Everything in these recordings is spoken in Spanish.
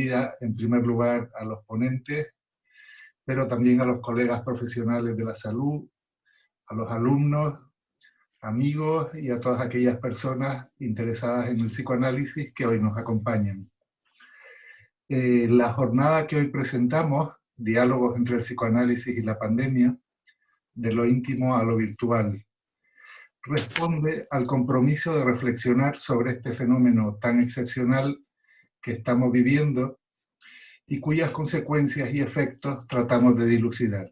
bienvenida en primer lugar a los ponentes, pero también a los colegas profesionales de la salud, a los alumnos, amigos y a todas aquellas personas interesadas en el psicoanálisis que hoy nos acompañan. La jornada que hoy presentamos, Diálogos entre el psicoanálisis y la pandemia, de lo íntimo a lo virtual, responde al compromiso de reflexionar sobre este fenómeno tan excepcional que estamos viviendo y cuyas consecuencias y efectos tratamos de dilucidar.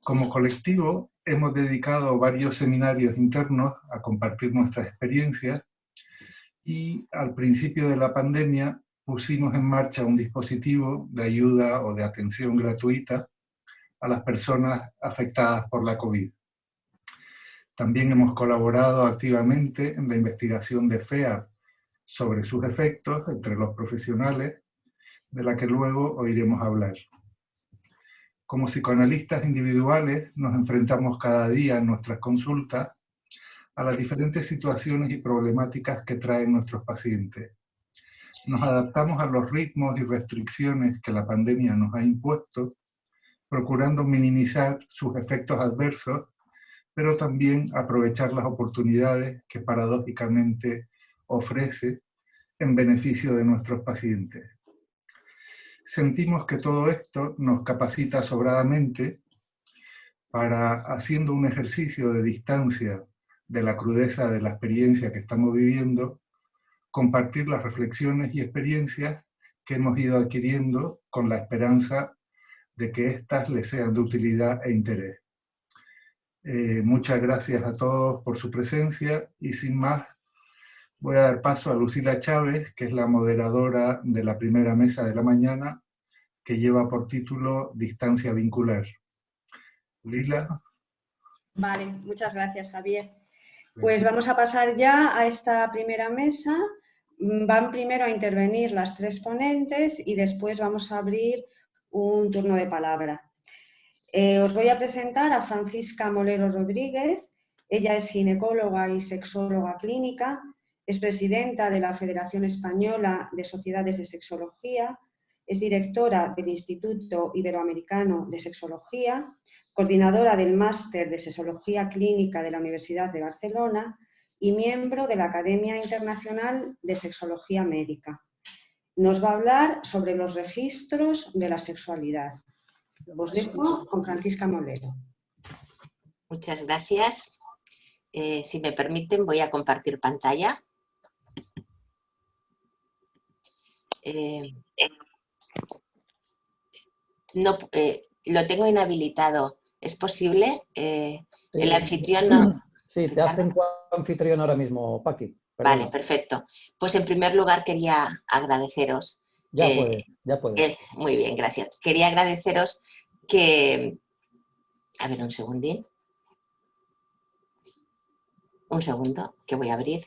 Como colectivo, hemos dedicado varios seminarios internos a compartir nuestras experiencias y al principio de la pandemia pusimos en marcha un dispositivo de ayuda o de atención gratuita a las personas afectadas por la COVID. También hemos colaborado activamente en la investigación de FEAP sobre sus efectos entre los profesionales, de la que luego oiremos hablar. Como psicoanalistas individuales nos enfrentamos cada día en nuestras consultas a las diferentes situaciones y problemáticas que traen nuestros pacientes. Nos adaptamos a los ritmos y restricciones que la pandemia nos ha impuesto, procurando minimizar sus efectos adversos, pero también aprovechar las oportunidades que paradójicamente ofrece en beneficio de nuestros pacientes. Sentimos que todo esto nos capacita sobradamente para, haciendo un ejercicio de distancia de la crudeza de la experiencia que estamos viviendo, compartir las reflexiones y experiencias que hemos ido adquiriendo con la esperanza de que éstas les sean de utilidad e interés. Muchas gracias a todos por su presencia y sin más voy a dar paso a Lucila Chávez, que es la moderadora de la primera mesa de la mañana, que lleva por título Distancia Vincular. Lila. Vale, muchas gracias, Javier. Pues vamos a pasar ya a esta primera mesa. Van primero a intervenir las tres ponentes y después vamos a abrir un turno de palabra. Os voy a presentar a Francisca Molero Rodríguez. Ella es ginecóloga y sexóloga clínica, es presidenta de la Federación Española de Sociedades de Sexología, es directora del Instituto Iberoamericano de Sexología, coordinadora del Máster de Sexología Clínica de la Universidad de Barcelona y miembro de la Academia Internacional de Sexología Médica. Nos va a hablar sobre los registros de la sexualidad. Os dejo con Francisca Molero. Muchas gracias. Si me permiten, voy a compartir pantalla. Lo tengo inhabilitado. ¿Es posible? El anfitrión no... Sí, te hacen anfitrión ahora mismo, Paqui. Perdona. Vale, perfecto. Pues en primer lugar quería agradeceros... Ya puedes. Muy bien, gracias. Quería agradeceros que... A ver, un segundín. Un segundo, que voy a abrir.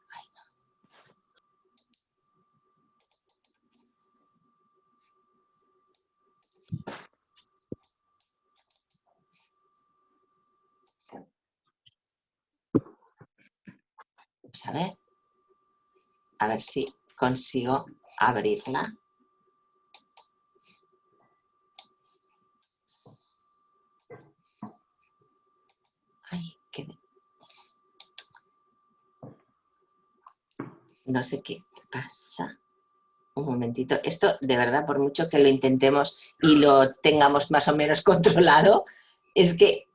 Ay, no. Vamos a ver si consigo abrirla. Ay, qué... No sé qué pasa. Un momentito. Esto, de verdad, por mucho que lo intentemos y lo tengamos más o menos controlado, es que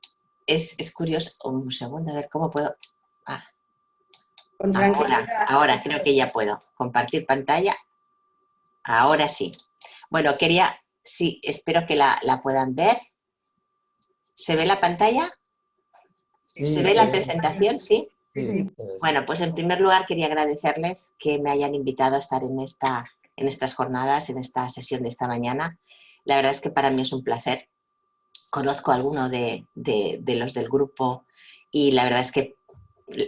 es curioso. Un segundo, a ver cómo puedo... Ah. Ahora creo que ya puedo compartir pantalla. Ahora sí. Bueno, sí, espero que la puedan ver. ¿Se ve la pantalla? Sí, ¿Se ve la presentación? ¿Sí? Sí. Bueno, pues en primer lugar quería agradecerles que me hayan invitado a estar en estas jornadas, en esta sesión de esta mañana. La verdad es que para mí es un placer. Conozco a alguno de los del grupo y la verdad es que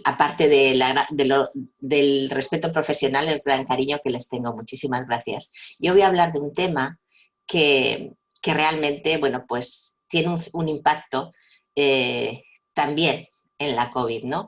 aparte del respeto profesional, el gran cariño que les tengo. Muchísimas gracias. Yo voy a hablar de un tema que realmente, bueno, pues tiene un impacto también en la COVID, ¿no?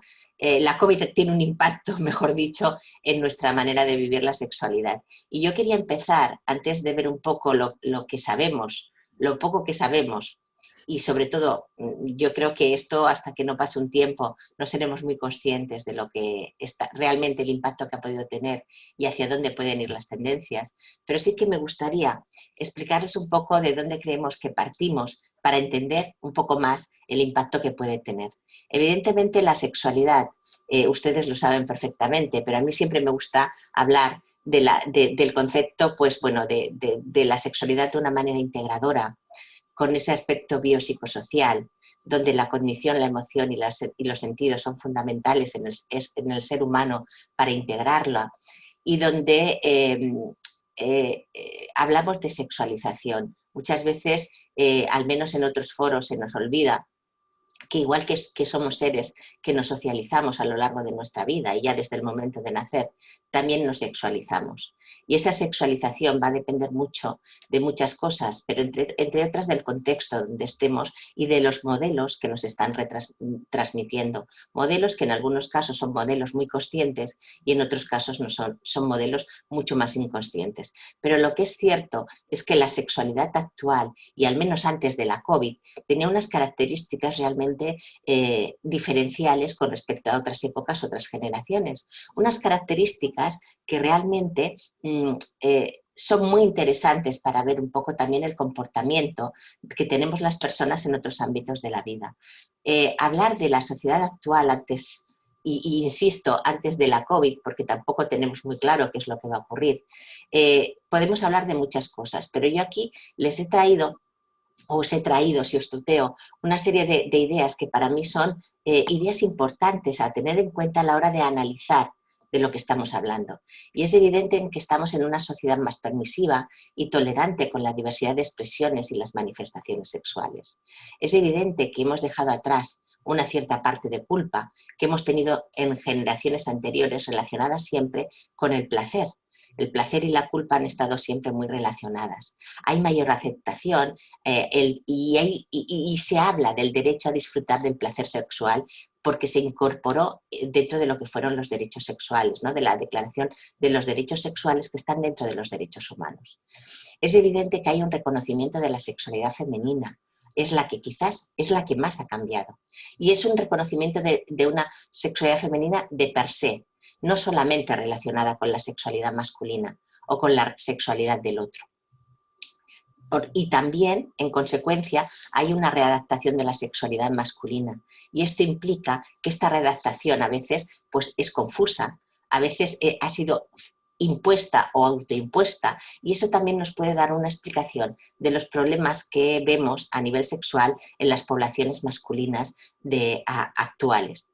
la COVID tiene un impacto, mejor dicho, en nuestra manera de vivir la sexualidad. Y yo quería empezar, antes de ver un poco lo que sabemos, lo poco que sabemos, y sobre todo, yo creo que esto, hasta que no pase un tiempo, no seremos muy conscientes de lo que está realmente el impacto que ha podido tener y hacia dónde pueden ir las tendencias. Pero sí que me gustaría explicarles un poco de dónde creemos que partimos para entender un poco más el impacto que puede tener. Evidentemente, la sexualidad, ustedes lo saben perfectamente, pero a mí siempre me gusta hablar del concepto, pues bueno, de la sexualidad de una manera integradora, con ese aspecto biopsicosocial, donde la cognición, la emoción y los sentidos son fundamentales en el ser humano para integrarla, y donde hablamos de sexualización. Muchas veces, al menos en otros foros, se nos olvida que igual que somos seres que nos socializamos a lo largo de nuestra vida y ya desde el momento de nacer, también nos sexualizamos. Y esa sexualización va a depender mucho de muchas cosas, pero entre otras del contexto donde estemos y de los modelos que nos están transmitiendo. Modelos que en algunos casos son modelos muy conscientes y en otros casos no son modelos mucho más inconscientes. Pero lo que es cierto es que la sexualidad actual, y al menos antes de la COVID, tenía unas características realmente diferenciales con respecto a otras épocas, otras generaciones. Unas características que realmente son muy interesantes para ver un poco también el comportamiento que tenemos las personas en otros ámbitos de la vida. Hablar de la sociedad actual antes, y insisto, antes de la COVID, porque tampoco tenemos muy claro qué es lo que va a ocurrir, podemos hablar de muchas cosas, pero yo aquí les he traído, o os he traído, si os tuteo, una serie de ideas que para mí son ideas importantes a tener en cuenta a la hora de analizar de lo que estamos hablando. Y es evidente que estamos en una sociedad más permisiva y tolerante con la diversidad de expresiones y las manifestaciones sexuales. Es evidente que hemos dejado atrás una cierta parte de culpa que hemos tenido en generaciones anteriores relacionada siempre con el placer. El placer y la culpa han estado siempre muy relacionadas. Hay mayor aceptación y se habla del derecho a disfrutar del placer sexual porque se incorporó dentro de lo que fueron los derechos sexuales, ¿no? De la Declaración de los Derechos Sexuales que están dentro de los derechos humanos. Es evidente que hay un reconocimiento de la sexualidad femenina. Es la que quizás es la que más ha cambiado. Y es un reconocimiento de una sexualidad femenina de per se, no solamente relacionada con la sexualidad masculina o con la sexualidad del otro. Y también, en consecuencia, hay una readaptación de la sexualidad masculina. Y esto implica que esta readaptación a veces pues, es confusa, a veces ha sido impuesta o autoimpuesta, y eso también nos puede dar una explicación de los problemas que vemos a nivel sexual en las poblaciones masculinas actuales.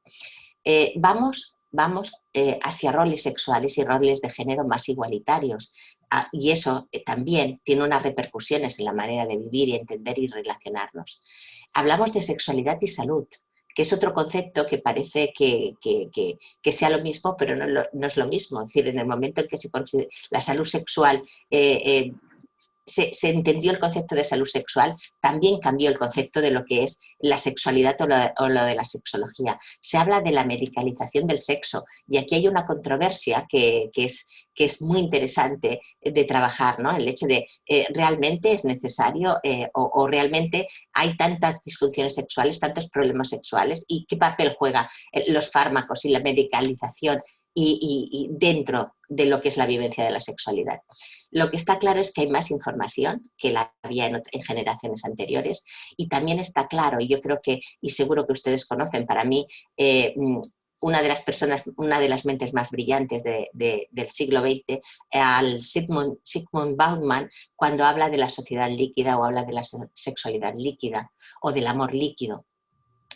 Vamos hacia roles sexuales y roles de género más igualitarios, y eso también tiene unas repercusiones en la manera de vivir y entender y relacionarnos. Hablamos de sexualidad y salud, que es otro concepto que parece que sea lo mismo, pero no es lo mismo. Es decir, en el momento en que se considera la salud sexual, se entendió el concepto de salud sexual, también cambió el concepto de lo que es la sexualidad o lo de la sexología. Se habla de la medicalización del sexo y aquí hay una controversia que es muy interesante de trabajar, ¿no? El hecho de realmente es necesario o realmente hay tantas disfunciones sexuales, tantos problemas sexuales y qué papel juegan los fármacos y la medicalización y dentro de lo que es la vivencia de la sexualidad. Lo que está claro es que hay más información que la había en generaciones anteriores y también está claro, y yo creo que, y seguro que ustedes conocen, para mí, una de las personas, una de las mentes más brillantes del siglo XX, al Sigmund Bauman, cuando habla de la sociedad líquida o habla de la sexualidad líquida o del amor líquido.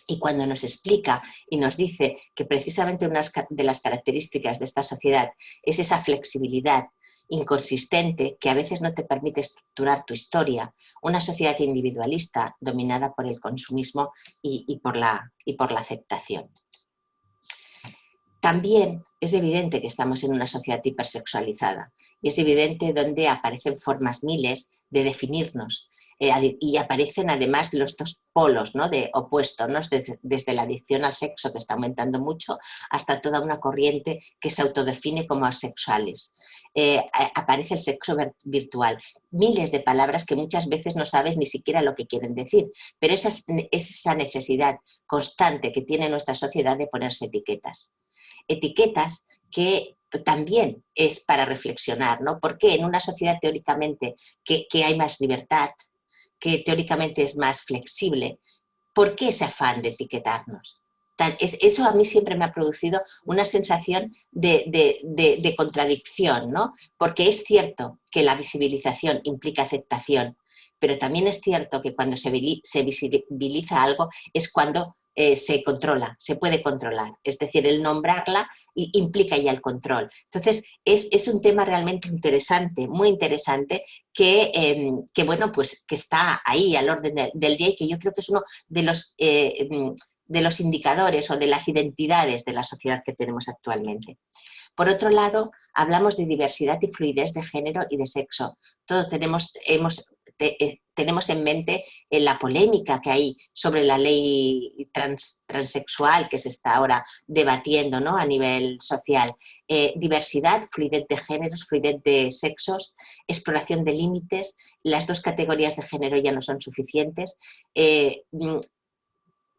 Y cuando nos explica y nos dice que precisamente una de las características de esta sociedad es esa flexibilidad inconsistente que a veces no te permite estructurar tu historia, una sociedad individualista dominada por el consumismo y por la aceptación. También es evidente que estamos en una sociedad hipersexualizada y es evidente donde aparecen formas miles de definirnos. y aparecen además los dos polos, ¿no?, de opuestos, ¿no?, desde la adicción al sexo, que está aumentando mucho, hasta toda una corriente que se autodefine como asexuales. Aparece el sexo virtual, miles de palabras que muchas veces no sabes ni siquiera lo que quieren decir, pero esa necesidad constante que tiene nuestra sociedad de ponerse etiquetas. Etiquetas que también es para reflexionar, ¿no? Porque en una sociedad teóricamente que hay más libertad, que teóricamente es más flexible, ¿por qué ese afán de etiquetarnos? Eso a mí siempre me ha producido una sensación de contradicción, ¿no? Porque es cierto que la visibilización implica aceptación, pero también es cierto que cuando se visibiliza algo es cuando se controla, se puede controlar. Es decir, el nombrarla implica ya el control. Entonces, es un tema realmente interesante, muy interesante, bueno, pues, que está ahí al orden del día y que yo creo que es uno de los indicadores o de las identidades de la sociedad que tenemos actualmente. Por otro lado, hablamos de diversidad y fluidez de género y de sexo. Todos tenemos en mente la polémica que hay sobre la ley transexual que se está ahora debatiendo, ¿no?, a nivel social. Diversidad, fluidez de géneros, fluidez de sexos, exploración de límites. Las dos categorías de género ya no son suficientes.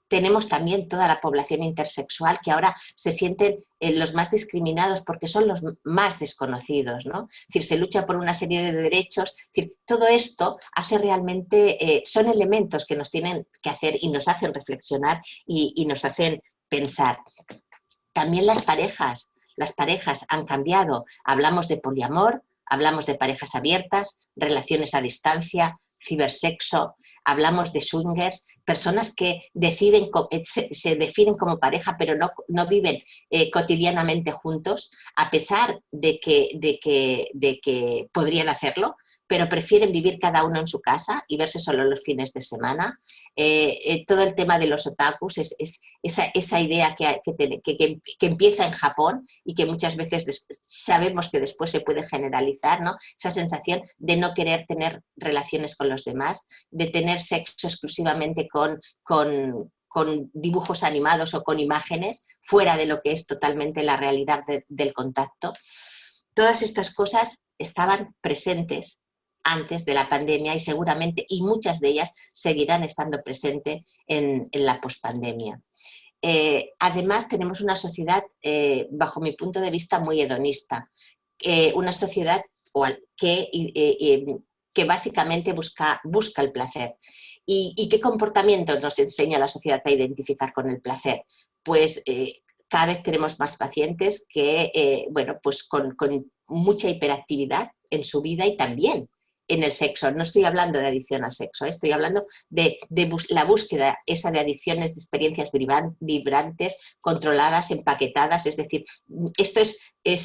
Tenemos también toda la población intersexual que ahora se sienten los más discriminados porque son los más desconocidos, ¿no? Es decir, se lucha por una serie de derechos. Es decir, todo esto hace realmente, son elementos que nos tienen que hacer y nos hacen reflexionar y nos hacen pensar. También las parejas han cambiado. Hablamos de poliamor, hablamos de parejas abiertas, relaciones a distancia, cibersexo, hablamos de swingers, personas que se definen como pareja pero no viven cotidianamente juntos, a pesar de que podrían hacerlo, pero prefieren vivir cada uno en su casa y verse solo los fines de semana. Todo el tema de los otakus es esa idea que empieza en Japón y que muchas veces sabemos que después se puede generalizar, ¿no? Esa sensación de no querer tener relaciones con los demás, de tener sexo exclusivamente con dibujos animados o con imágenes, fuera de lo que es totalmente la realidad del contacto. Todas estas cosas estaban presentes antes de la pandemia y seguramente, y muchas de ellas seguirán estando presentes en la pospandemia. Además, tenemos una sociedad, bajo mi punto de vista, muy hedonista. Una sociedad que básicamente busca el placer. ¿Y qué comportamientos nos enseña la sociedad a identificar con el placer? Pues cada vez tenemos más pacientes que, bueno, pues con mucha hiperactividad en su vida y también en el sexo. No estoy hablando de adicción al sexo, estoy hablando de la búsqueda esa de adicciones, de experiencias vibrantes, controladas, empaquetadas. Es decir, esto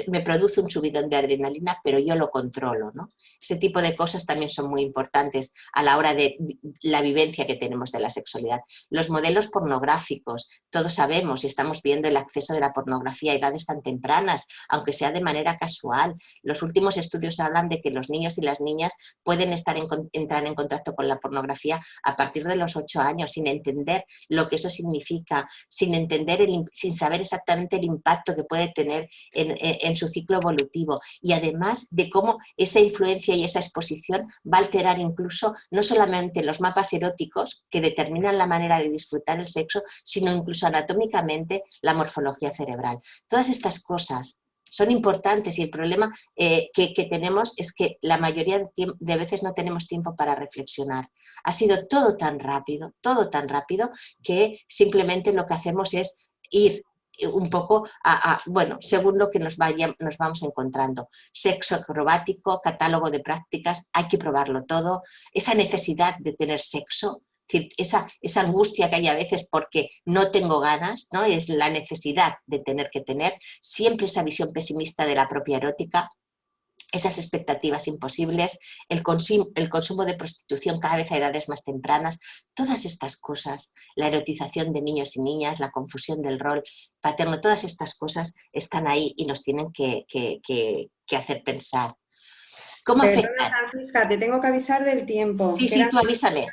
me produce un subidón de adrenalina, pero yo lo controlo, ¿no? Ese tipo de cosas también son muy importantes a la hora de la vivencia que tenemos de la sexualidad. Los modelos pornográficos, todos sabemos y estamos viendo el acceso de la pornografía a edades tan tempranas, aunque sea de manera casual. Los últimos estudios hablan de que los niños y las niñas pueden entrar en contacto con la pornografía a partir de los 8 años, sin entender lo que eso significa, sin saber exactamente el impacto que puede tener en su ciclo evolutivo, y además de cómo esa influencia y esa exposición va a alterar incluso no solamente los mapas eróticos que determinan la manera de disfrutar el sexo, sino incluso anatómicamente la morfología cerebral. Todas estas cosas son importantes y el problema que tenemos es que la mayoría de veces no tenemos tiempo para reflexionar. Ha sido todo tan rápido que simplemente lo que hacemos es ir un poco bueno, según lo que nos vamos encontrando. Sexo acrobático, catálogo de prácticas, hay que probarlo todo. Esa necesidad de tener sexo, esa angustia que hay a veces porque no tengo ganas, ¿no? Es la necesidad de tener que tener, siempre esa visión pesimista de la propia erótica, esas expectativas imposibles, el consumo de prostitución cada vez a edades más tempranas, todas estas cosas, la erotización de niños y niñas, la confusión del rol paterno, todas estas cosas están ahí y nos tienen que hacer pensar. ¿Cómo Perdona, afecta? Francisca, te tengo que avisar del tiempo. Sí, Quedan tú avísame.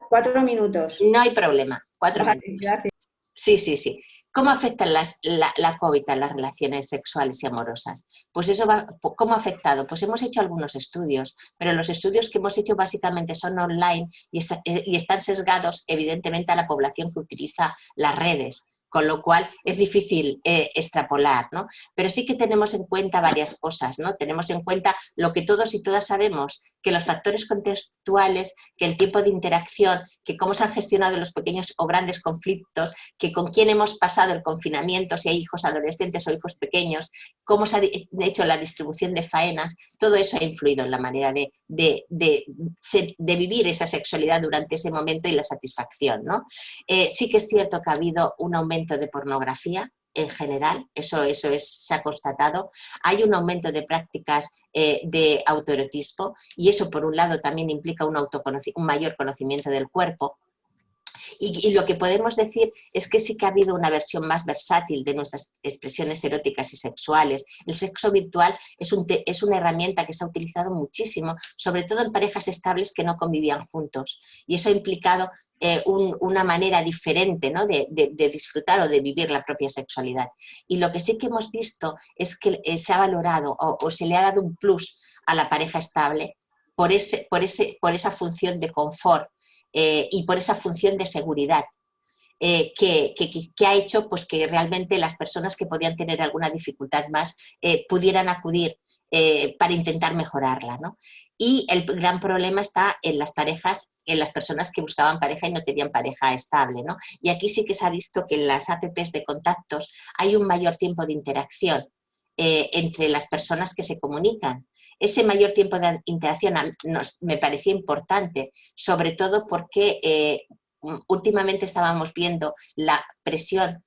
4 minutos. No hay problema, 4 Vale, minutos. gracias. Sí. ¿Cómo afectan la COVID a las relaciones sexuales y amorosas? Pues eso ¿cómo ha afectado? Pues hemos hecho algunos estudios, pero los estudios que hemos hecho básicamente son online y están sesgados evidentemente a la población que utiliza las redes, con lo cual es difícil extrapolar, ¿no? Pero sí que tenemos en cuenta varias cosas, ¿no? Tenemos en cuenta lo que todos y todas sabemos, que los factores contextuales, que el tiempo de interacción, que cómo se han gestionado los pequeños o grandes conflictos, que con quién hemos pasado el confinamiento, si hay hijos adolescentes o hijos pequeños, cómo se ha hecho la distribución de faenas, todo eso ha influido en la manera de vivir esa sexualidad durante ese momento y la satisfacción, ¿no? Sí que es cierto que ha habido un aumento de pornografía en general, eso se ha constatado. Hay un aumento de prácticas de autoerotismo y eso por un lado también implica un mayor conocimiento del cuerpo. Y lo que podemos decir es que sí que ha habido una versión más versátil de nuestras expresiones eróticas y sexuales. El sexo virtual es una herramienta que se ha utilizado muchísimo, sobre todo en parejas estables que no convivían juntos. Y eso ha implicado una manera diferente, ¿no? de disfrutar o de vivir la propia sexualidad. Y lo que sí que hemos visto es que se ha valorado o se le ha dado un plus a la pareja estable por esa función de confort y por esa función de seguridad que ha hecho pues, que realmente las personas que podían tener alguna dificultad más pudieran acudir para intentar mejorarla, ¿no? Y el gran problema está en las parejas, en las personas que buscaban pareja y no tenían pareja estable, ¿no? Y aquí sí que se ha visto que en las apps de contactos hay un mayor tiempo de interacción entre las personas que se comunican. Ese mayor tiempo de interacción me parecía importante, sobre todo porque últimamente estábamos viendo la presión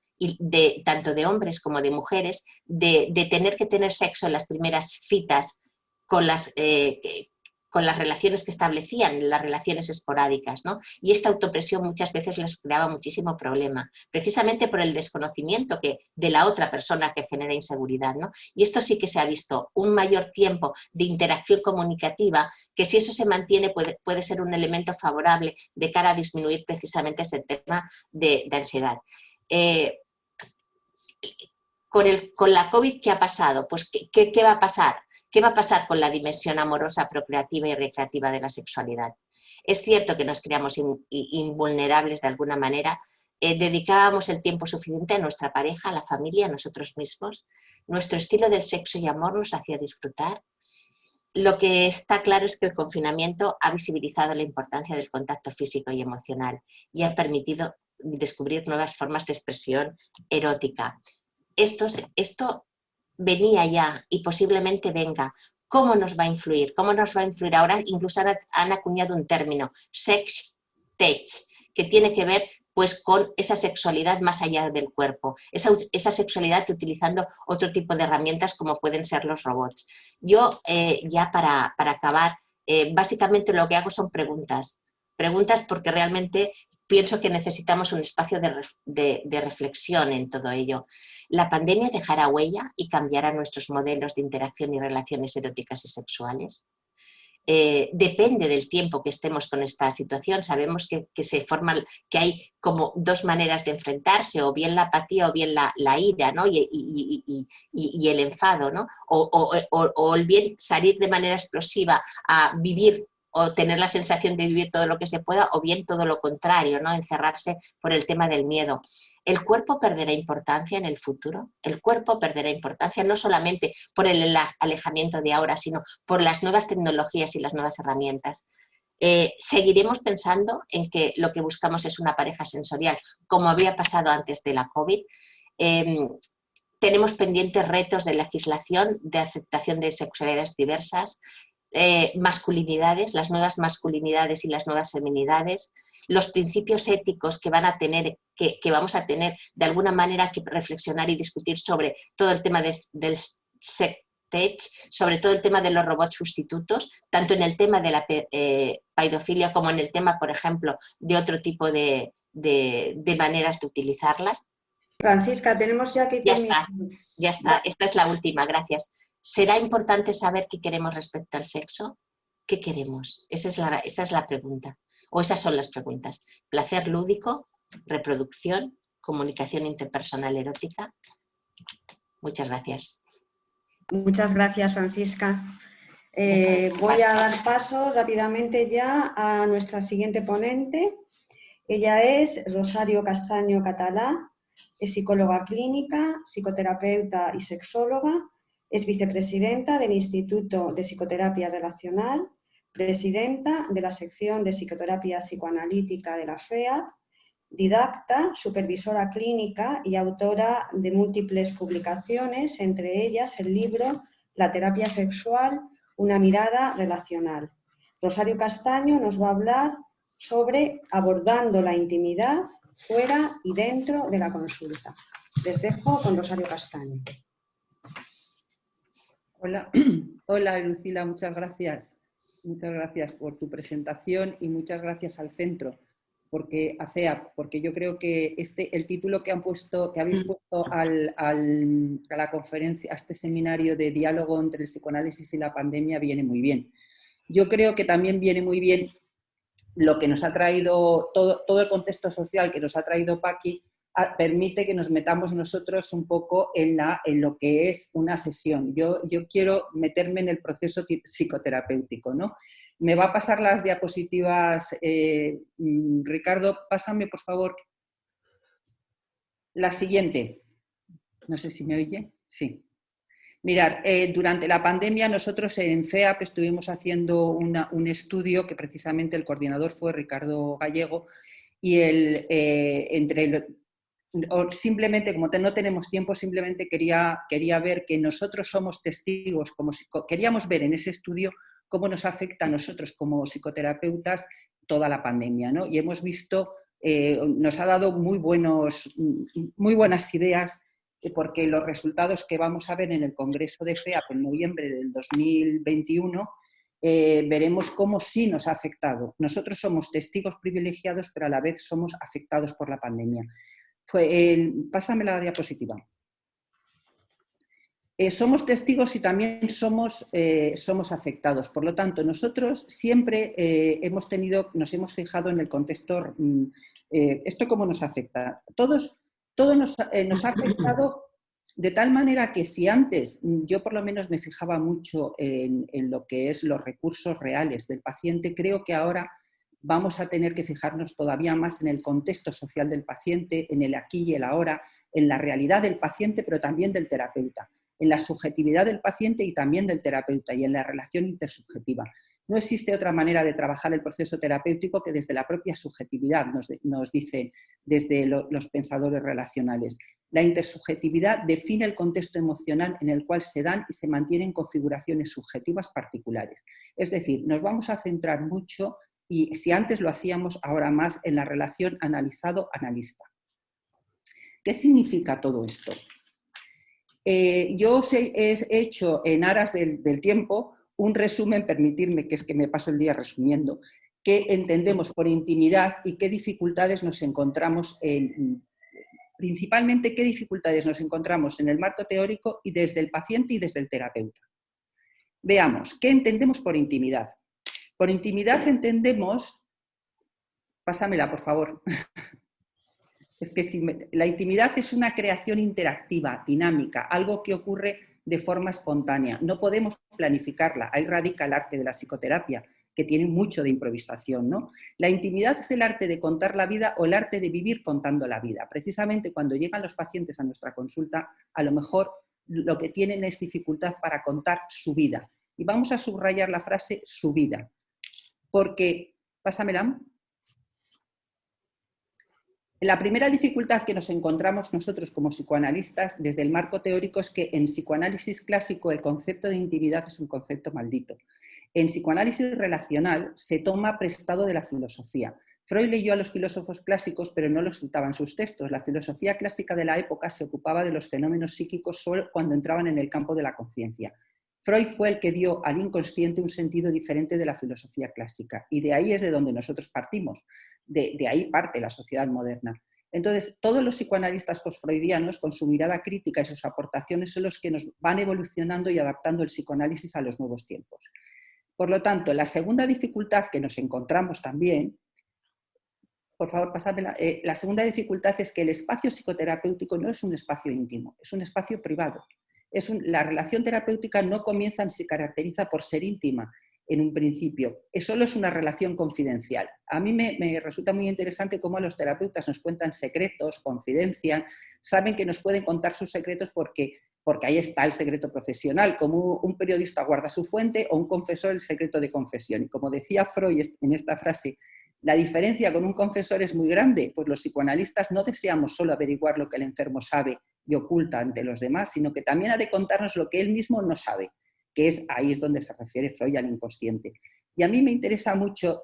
tanto de hombres como de mujeres de tener que tener sexo en las primeras citas con las relaciones que establecían, las relaciones esporádicas, ¿no? Y esta autopresión muchas veces les creaba muchísimo problema, precisamente por el desconocimiento de la otra persona que genera inseguridad, ¿no? Y esto sí que se ha visto, un mayor tiempo de interacción comunicativa, que si eso se mantiene puede ser un elemento favorable de cara a disminuir precisamente ese tema de ansiedad. Con la COVID, ¿qué ha pasado? Pues, ¿qué va a pasar? ¿Qué va a pasar con la dimensión amorosa, procreativa y recreativa de la sexualidad? Es cierto que nos creamos invulnerables de alguna manera, dedicábamos el tiempo suficiente a nuestra pareja, a la familia, a nosotros mismos. Nuestro estilo del sexo y amor nos hacía disfrutar. Lo que está claro es que el confinamiento ha visibilizado la importancia del contacto físico y emocional y ha permitido descubrir nuevas formas de expresión erótica. Esto venía ya y posiblemente venga. ¿Cómo nos va a influir? ¿Cómo nos va a influir? Ahora incluso han acuñado un término, sex tech, que tiene que ver pues con esa sexualidad más allá del cuerpo, esa sexualidad utilizando otro tipo de herramientas como pueden ser los robots. Yo ya para acabar, básicamente lo que hago son preguntas porque realmente pienso que necesitamos un espacio de reflexión en todo ello. ¿La pandemia dejará huella y cambiará nuestros modelos de interacción y relaciones eróticas y sexuales? Depende del tiempo que estemos con esta situación. Sabemos que hay como dos maneras de enfrentarse, o bien la apatía o bien la ira, ¿no? y el enfado, ¿no? O el bien salir de manera explosiva a vivir o tener la sensación de vivir todo lo que se pueda, o bien todo lo contrario, ¿no? Encerrarse por el tema del miedo. ¿El cuerpo perderá importancia en el futuro? El cuerpo perderá importancia no solamente por el alejamiento de ahora, sino por las nuevas tecnologías y las nuevas herramientas. Seguiremos pensando en que lo que buscamos es una pareja sensorial, como había pasado antes de la COVID. Tenemos pendientes retos de legislación, de aceptación de sexualidades diversas, masculinidades, las nuevas masculinidades y las nuevas feminidades, los principios éticos que vamos a tener de alguna manera que reflexionar y discutir sobre todo el tema del sex tech, sobre todo el tema de los robots sustitutos, tanto en el tema de la paidofilia como en el tema, por ejemplo, de otro tipo de maneras de utilizarlas. Francisca, tenemos ya que terminar. Ya está, esta es la última, gracias. ¿Será importante saber qué queremos respecto al sexo? ¿Qué queremos? Esa es la pregunta. O esas son las preguntas. Placer lúdico, reproducción, comunicación interpersonal erótica. Muchas gracias. Muchas gracias, Francisca. Voy a dar paso rápidamente ya a nuestra siguiente ponente. Ella es Rosario Castaño Catalá, es psicóloga clínica, psicoterapeuta y sexóloga, es vicepresidenta del Instituto de Psicoterapia Relacional, presidenta de la sección de psicoterapia psicoanalítica de la FEAD, didacta, supervisora clínica y autora de múltiples publicaciones, entre ellas el libro La terapia sexual, una mirada relacional. Rosario Castaño nos va a hablar sobre abordando la intimidad fuera y dentro de la consulta. Les dejo con Rosario Castaño. Hola, hola Lucila, muchas gracias. Muchas gracias por tu presentación y muchas gracias al centro, a CEAP, porque yo creo que el título que habéis puesto a la conferencia, a este seminario de diálogo entre el psicoanálisis y la pandemia viene muy bien. Yo creo que también viene muy bien lo que nos ha traído, todo el contexto social que nos ha traído Paqui, permite que nos metamos nosotros un poco en lo que es una sesión. Yo quiero meterme en el proceso psicoterapéutico, ¿no? Me va a pasar las diapositivas, Ricardo, pásame por favor la siguiente. No sé si me oye. Sí. Mirad, durante la pandemia nosotros en FEAP estuvimos haciendo un estudio que precisamente el coordinador fue Ricardo Gallego y simplemente, como no tenemos tiempo, simplemente quería ver que nosotros somos testigos, queríamos ver en ese estudio cómo nos afecta a nosotros como psicoterapeutas toda la pandemia, ¿no? Y hemos visto, nos ha dado muy buenas ideas, porque los resultados que vamos a ver en el Congreso de FEAP en noviembre del 2021, veremos cómo sí nos ha afectado. Nosotros somos testigos privilegiados, pero a la vez somos afectados por la pandemia. Pásame la diapositiva. Somos testigos y también somos afectados. Por lo tanto, nosotros siempre nos hemos fijado en el contexto, ¿esto cómo nos afecta? Todo nos ha afectado de tal manera que si antes yo por lo menos me fijaba mucho en lo que es los recursos reales del paciente, creo que ahora vamos a tener que fijarnos todavía más en el contexto social del paciente, en el aquí y el ahora, en la realidad del paciente, pero también del terapeuta, en la subjetividad del paciente y también del terapeuta y en la relación intersubjetiva. No existe otra manera de trabajar el proceso terapéutico que desde la propia subjetividad, nos dicen desde los pensadores relacionales. La intersubjetividad define el contexto emocional en el cual se dan y se mantienen configuraciones subjetivas particulares. Es decir, nos vamos a centrar mucho, y si antes lo hacíamos, ahora más, en la relación analizado-analista. ¿Qué significa todo esto? Yo os he hecho, en aras del tiempo, un resumen, permitirme que es que me paso el día resumiendo, qué entendemos por intimidad y qué dificultades nos encontramos principalmente qué dificultades nos encontramos en el marco teórico y desde el paciente y desde el terapeuta. Veamos, ¿qué entendemos por intimidad? Por intimidad entendemos, pásamela por favor, es que la intimidad es una creación interactiva, dinámica, algo que ocurre de forma espontánea. No podemos planificarla, ahí radica el arte de la psicoterapia, que tiene mucho de improvisación, ¿no? La intimidad es el arte de contar la vida o el arte de vivir contando la vida. Precisamente cuando llegan los pacientes a nuestra consulta, a lo mejor lo que tienen es dificultad para contar su vida. Y vamos a subrayar la frase su vida, porque, pásamela. La primera dificultad que nos encontramos nosotros como psicoanalistas desde el marco teórico es que en psicoanálisis clásico el concepto de intimidad es un concepto maldito. En psicoanálisis relacional se toma prestado de la filosofía. Freud leyó a los filósofos clásicos, pero no los citaban sus textos. La filosofía clásica de la época se ocupaba de los fenómenos psíquicos solo cuando entraban en el campo de la conciencia. Freud fue el que dio al inconsciente un sentido diferente de la filosofía clásica, y de ahí es de donde nosotros partimos, de ahí parte la sociedad moderna. Entonces, todos los psicoanalistas postfreudianos, con su mirada crítica y sus aportaciones, son los que nos van evolucionando y adaptando el psicoanálisis a los nuevos tiempos. Por lo tanto, la segunda dificultad que nos encontramos también, por favor, pásamela, la segunda dificultad es que el espacio psicoterapéutico no es un espacio íntimo, es un espacio privado. La relación terapéutica no comienza ni se caracteriza por ser íntima en un principio, solo es una relación confidencial. A mí me resulta muy interesante cómo los terapeutas nos cuentan secretos, confidencias, saben que nos pueden contar sus secretos porque ahí está el secreto profesional, como un periodista guarda su fuente o un confesor el secreto de confesión. Y como decía Freud en esta frase, la diferencia con un confesor es muy grande, pues los psicoanalistas no deseamos solo averiguar lo que el enfermo sabe y oculta ante los demás, sino que también ha de contarnos lo que él mismo no sabe, que ahí es donde se refiere Freud al inconsciente. Y a mí me interesa mucho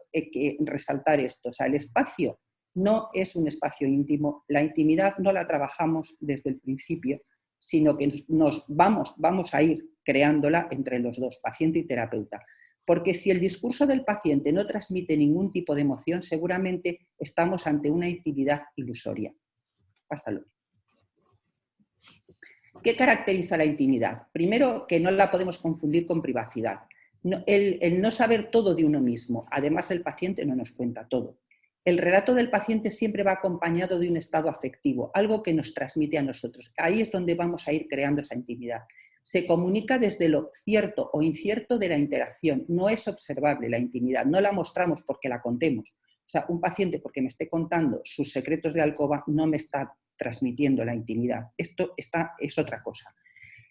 resaltar esto, o sea, el espacio no es un espacio íntimo, la intimidad no la trabajamos desde el principio, sino que vamos a ir creándola entre los dos, paciente y terapeuta. Porque si el discurso del paciente no transmite ningún tipo de emoción, seguramente estamos ante una intimidad ilusoria. Pásalo. ¿Qué caracteriza la intimidad? Primero, que no la podemos confundir con privacidad. El no saber todo de uno mismo. Además, el paciente no nos cuenta todo. El relato del paciente siempre va acompañado de un estado afectivo, algo que nos transmite a nosotros. Ahí es donde vamos a ir creando esa intimidad. Se comunica desde lo cierto o incierto de la interacción. No es observable la intimidad, no la mostramos porque la contemos. O sea, un paciente, porque me esté contando sus secretos de alcoba, no me está transmitiendo la intimidad. Esto es otra cosa.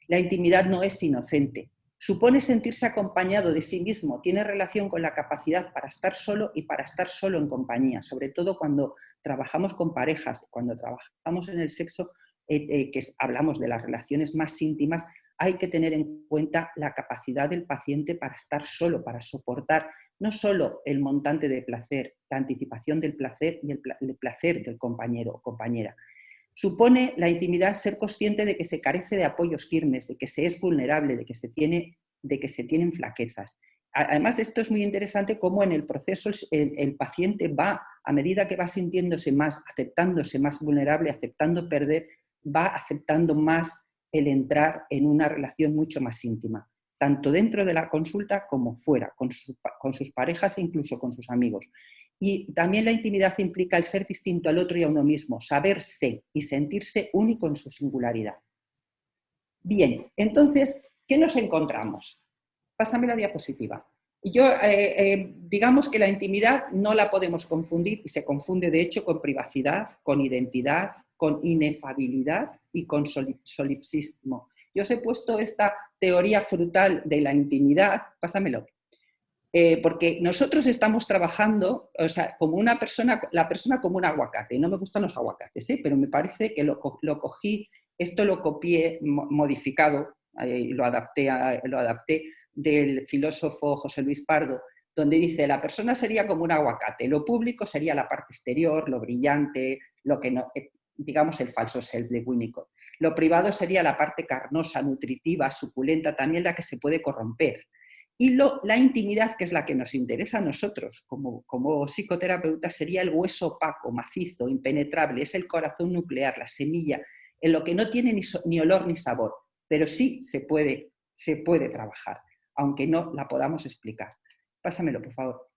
La intimidad no es inocente. Supone sentirse acompañado de sí mismo, tiene relación con la capacidad para estar solo y para estar solo en compañía, sobre todo cuando trabajamos con parejas, cuando trabajamos en el sexo, que hablamos de las relaciones más íntimas, hay que tener en cuenta la capacidad del paciente para estar solo, para soportar no solo el montante de placer, la anticipación del placer y el placer del compañero o compañera. Supone la intimidad ser consciente de que se carece de apoyos firmes, de que se es vulnerable, de que se tienen flaquezas. Además, esto es muy interesante cómo en el proceso el paciente va, a medida que va sintiéndose más, aceptándose más vulnerable, aceptando perder, va aceptando más el entrar en una relación mucho más íntima, tanto dentro de la consulta como fuera, con sus parejas e incluso con sus amigos. Y también la intimidad implica el ser distinto al otro y a uno mismo, saberse y sentirse único en su singularidad. Bien, entonces, ¿qué nos encontramos? Pásame la diapositiva. Digamos que la intimidad no la podemos confundir, y se confunde de hecho con privacidad, con identidad, con inefabilidad y con solipsismo. Yo os he puesto esta teoría frutal de la intimidad, pásamelo, porque nosotros estamos trabajando, o sea, como la persona como un aguacate. No me gustan los aguacates, pero me parece que lo cogí, esto lo copié modificado, lo adapté del filósofo José Luis Pardo, donde dice, la persona sería como un aguacate, lo público sería la parte exterior, lo brillante, lo que no, digamos el falso self de Winnicott. Lo privado sería la parte carnosa, nutritiva, suculenta, también la que se puede corromper. Y la intimidad, que es la que nos interesa a nosotros como psicoterapeutas, sería el hueso opaco, macizo, impenetrable, es el corazón nuclear, la semilla, en lo que no tiene ni olor ni sabor, pero sí se puede trabajar, aunque no la podamos explicar. Pásamelo, por favor.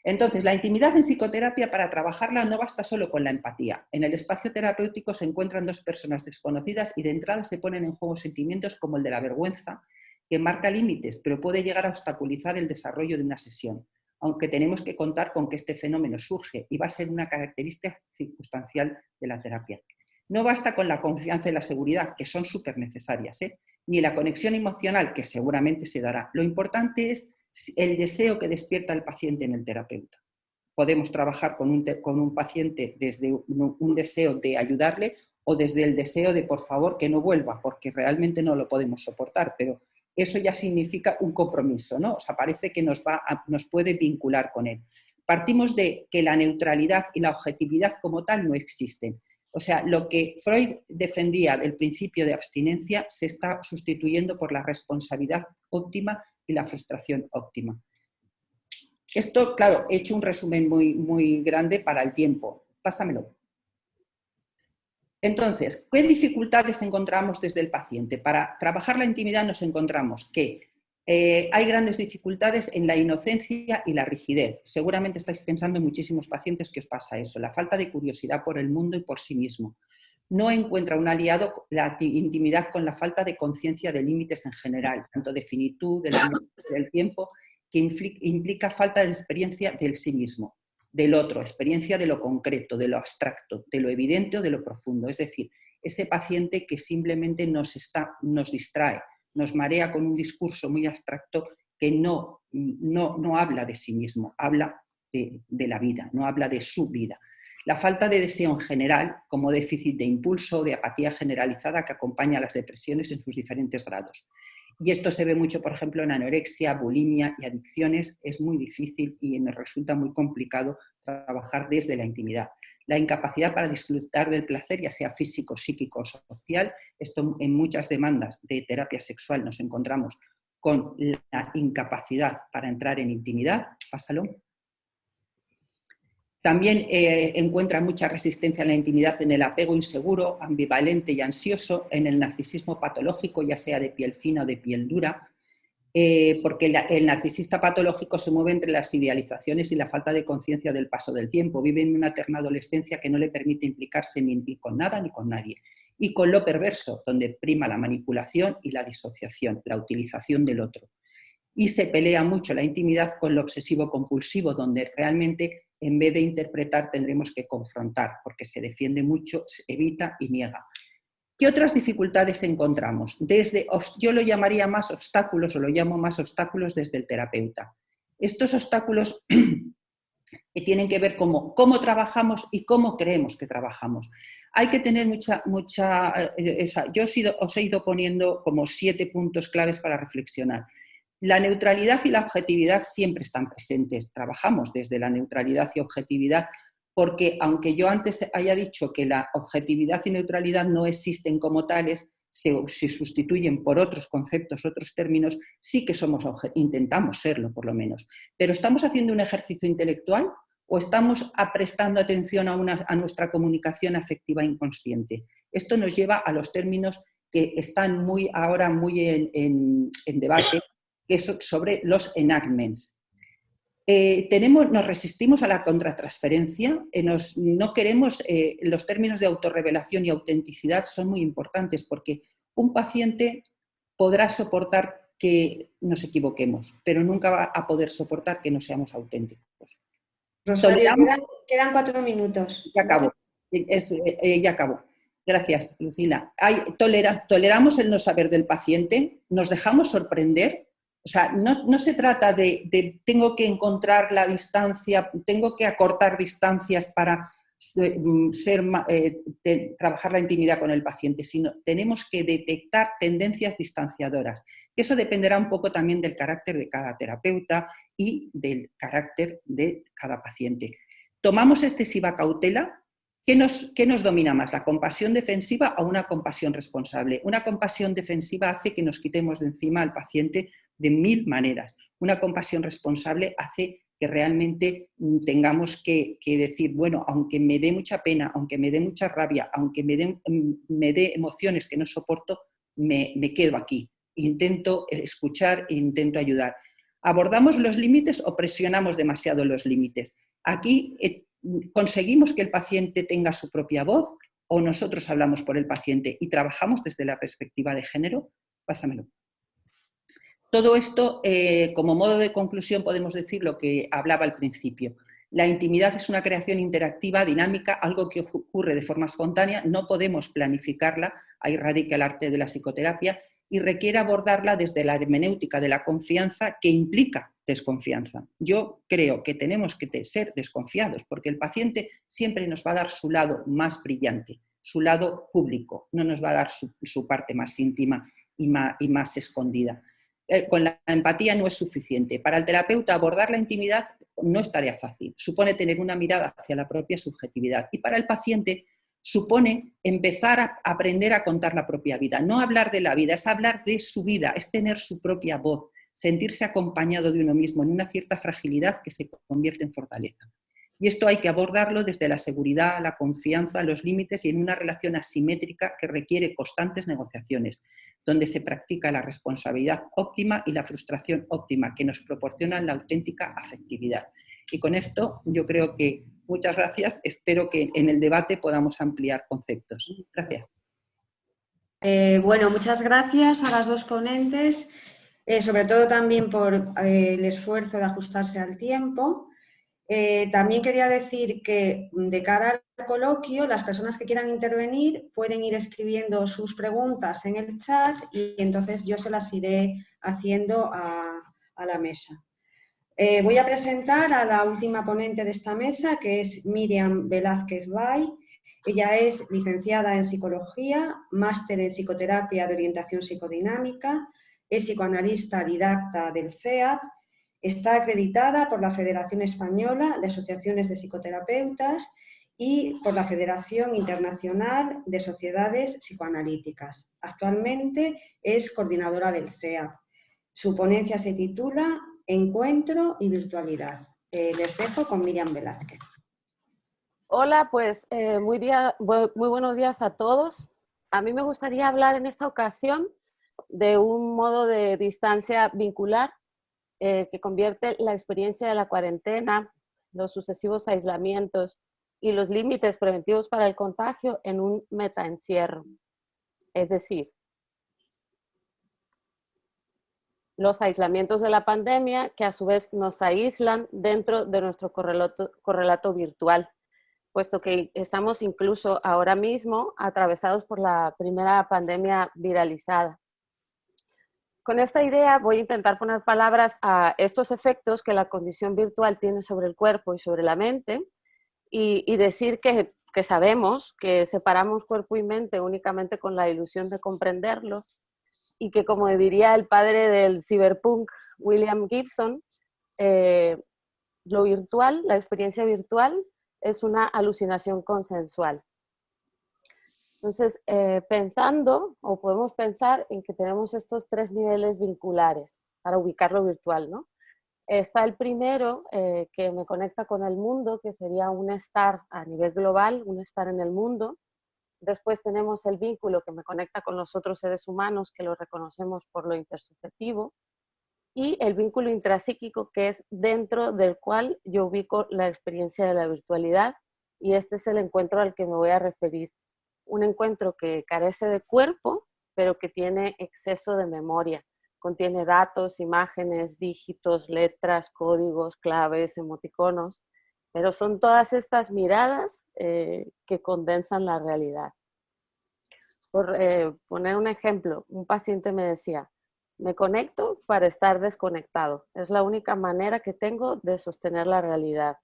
Entonces, la intimidad en psicoterapia, para trabajarla no basta solo con la empatía. En el espacio terapéutico se encuentran dos personas desconocidas y de entrada se ponen en juego sentimientos como el de la vergüenza, que marca límites, pero puede llegar a obstaculizar el desarrollo de una sesión, aunque tenemos que contar con que este fenómeno surge y va a ser una característica circunstancial de la terapia. No basta con la confianza y la seguridad, que son súper necesarias, ni la conexión emocional, que seguramente se dará. Lo importante es el deseo que despierta el paciente en el terapeuta. Podemos trabajar con un paciente desde un deseo de ayudarle o desde el deseo de, por favor, que no vuelva, porque realmente no lo podemos soportar, pero eso ya significa un compromiso, ¿no? O sea, parece que nos puede vincular con él. Partimos de que la neutralidad y la objetividad como tal no existen. O sea, lo que Freud defendía del principio de abstinencia se está sustituyendo por la responsabilidad óptima y la frustración óptima. Esto, claro, he hecho un resumen muy, muy grande para el tiempo. Pásamelo. Entonces, ¿qué dificultades encontramos desde el paciente? Para trabajar la intimidad nos encontramos que hay grandes dificultades en la inocencia y la rigidez. Seguramente estáis pensando en muchísimos pacientes que os pasa eso, la falta de curiosidad por el mundo y por sí mismo. No encuentra un aliado la intimidad con la falta de conciencia de límites en general, tanto de finitud, del tiempo, que implica falta de experiencia del sí mismo, del otro, experiencia de lo concreto, de lo abstracto, de lo evidente o de lo profundo. Es decir, ese paciente que simplemente nos distrae, nos marea con un discurso muy abstracto que no habla de sí mismo, habla de la vida, no habla de su vida. La falta de deseo en general, como déficit de impulso o de apatía generalizada que acompaña a las depresiones en sus diferentes grados. Y esto se ve mucho, por ejemplo, en anorexia, bulimia y adicciones. Es muy difícil y nos resulta muy complicado trabajar desde la intimidad. La incapacidad para disfrutar del placer, ya sea físico, psíquico o social. Esto en muchas demandas de terapia sexual nos encontramos con la incapacidad para entrar en intimidad. Pásalo. También encuentra mucha resistencia a la intimidad en el apego inseguro, ambivalente y ansioso, en el narcisismo patológico, ya sea de piel fina o de piel dura, porque el narcisista patológico se mueve entre las idealizaciones y la falta de conciencia del paso del tiempo. Vive en una eterna adolescencia que no le permite implicarse ni con nada ni con nadie. Y con lo perverso, donde prima la manipulación y la disociación, la utilización del otro. Y se pelea mucho la intimidad con lo obsesivo-compulsivo, donde realmente en vez de interpretar tendremos que confrontar, porque se defiende mucho, se evita y niega. ¿Qué otras dificultades encontramos? Yo lo llamaría más obstáculos, o lo llamo más obstáculos desde el terapeuta. Estos obstáculos tienen que ver con cómo trabajamos y cómo creemos que trabajamos. Hay que tener yo os he ido poniendo como 7 puntos claves para reflexionar. La neutralidad y la objetividad siempre están presentes. Trabajamos desde la neutralidad y objetividad porque, aunque yo antes haya dicho que la objetividad y neutralidad no existen como tales, se sustituyen por otros conceptos, otros términos, sí que intentamos serlo por lo menos. Pero ¿estamos haciendo un ejercicio intelectual o estamos prestando atención a nuestra comunicación afectiva inconsciente? Esto nos lleva a los términos que están ahora muy en debate, que es sobre los enactments. Nos resistimos a la contratransferencia, no queremos, los términos de autorrevelación y autenticidad son muy importantes porque un paciente podrá soportar que nos equivoquemos, pero nunca va a poder soportar que no seamos auténticos. Rosario, quedan 4 minutos. Ya acabo. Ya acabo. Gracias, Lucila. Toleramos el no saber del paciente, nos dejamos sorprender. O sea, no se trata de tengo que encontrar la distancia, tengo que acortar distancias para trabajar la intimidad con el paciente, sino tenemos que detectar tendencias distanciadoras. Eso dependerá un poco también del carácter de cada terapeuta y del carácter de cada paciente. Tomamos excesiva cautela. ¿Qué nos domina más, la compasión defensiva o una compasión responsable? Una compasión defensiva hace que nos quitemos de encima al paciente de 1000 maneras. Una compasión responsable hace que realmente tengamos que decir, bueno, aunque me dé mucha pena, aunque me dé mucha rabia, aunque me dé emociones que no soporto, me quedo aquí. Intento escuchar e intento ayudar. ¿Abordamos los límites o presionamos demasiado los límites? Aquí ¿conseguimos que el paciente tenga su propia voz o nosotros hablamos por el paciente y trabajamos desde la perspectiva de género? Pásamelo. Todo esto, como modo de conclusión, podemos decir lo que hablaba al principio. La intimidad es una creación interactiva, dinámica, algo que ocurre de forma espontánea, no podemos planificarla, ahí radica el arte de la psicoterapia, y requiere abordarla desde la hermenéutica de la confianza, que implica desconfianza. Yo creo que tenemos que ser desconfiados, porque el paciente siempre nos va a dar su lado más brillante, su lado público, no nos va a dar su parte más íntima y más escondida. Con la empatía no es suficiente. Para el terapeuta abordar la intimidad no es tarea fácil, supone tener una mirada hacia la propia subjetividad, y para el paciente supone empezar a aprender a contar la propia vida. No hablar de la vida, es hablar de su vida, es tener su propia voz, sentirse acompañado de uno mismo en una cierta fragilidad que se convierte en fortaleza. Y esto hay que abordarlo desde la seguridad, la confianza, los límites y en una relación asimétrica que requiere constantes negociaciones, donde se practica la responsabilidad óptima y la frustración óptima, que nos proporcionan la auténtica afectividad. Y con esto yo creo que muchas gracias. Espero que en el debate podamos ampliar conceptos. Gracias. Bueno, muchas gracias a las dos ponentes, sobre todo también por el esfuerzo de ajustarse al tiempo. También quería decir que de cara al coloquio, las personas que quieran intervenir pueden ir escribiendo sus preguntas en el chat y entonces yo se las iré haciendo a la mesa. Voy a presentar a la última ponente de esta mesa, que es Miriam Velázquez Bay. Ella es licenciada en Psicología, máster en Psicoterapia de Orientación Psicodinámica, es psicoanalista didacta del CEAP, está acreditada por la Federación Española de Asociaciones de Psicoterapeutas y por la Federación Internacional de Sociedades Psicoanalíticas. Actualmente es coordinadora del CEAP. Su ponencia se titula Encuentro y virtualidad. Les dejo con Miriam Velázquez. Hola, pues muy buenos días a todos. A mí me gustaría hablar en esta ocasión de un modo de distancia vincular que convierte la experiencia de la cuarentena, los sucesivos aislamientos y los límites preventivos para el contagio en un metaencierro. Es decir, los aislamientos de la pandemia que a su vez nos aíslan dentro de nuestro correlato virtual, puesto que estamos incluso ahora mismo atravesados por la primera pandemia viralizada. Con esta idea voy a intentar poner palabras a estos efectos que la condición virtual tiene sobre el cuerpo y sobre la mente y decir que sabemos que separamos cuerpo y mente únicamente con la ilusión de comprenderlos y que, como diría el padre del cyberpunk, William Gibson, lo virtual, la experiencia virtual, es una alucinación consensual. Entonces, pensando, o podemos pensar en que tenemos estos tres niveles vinculares para ubicar lo virtual, ¿no? Está el primero que me conecta con el mundo, que sería un estar a nivel global, un estar en el mundo. Después tenemos el vínculo que me conecta con los otros seres humanos, que lo reconocemos por lo intersubjetivo. Y el vínculo intrapsíquico, que es dentro del cual yo ubico la experiencia de la virtualidad, y este es el encuentro al que me voy a referir. Un encuentro que carece de cuerpo, pero que tiene exceso de memoria. Contiene datos, imágenes, dígitos, letras, códigos, claves, emoticonos, pero son todas estas miradas que condensan la realidad. Por poner un ejemplo, un paciente me decía, me conecto para estar desconectado. Es la única manera que tengo de sostener la realidad.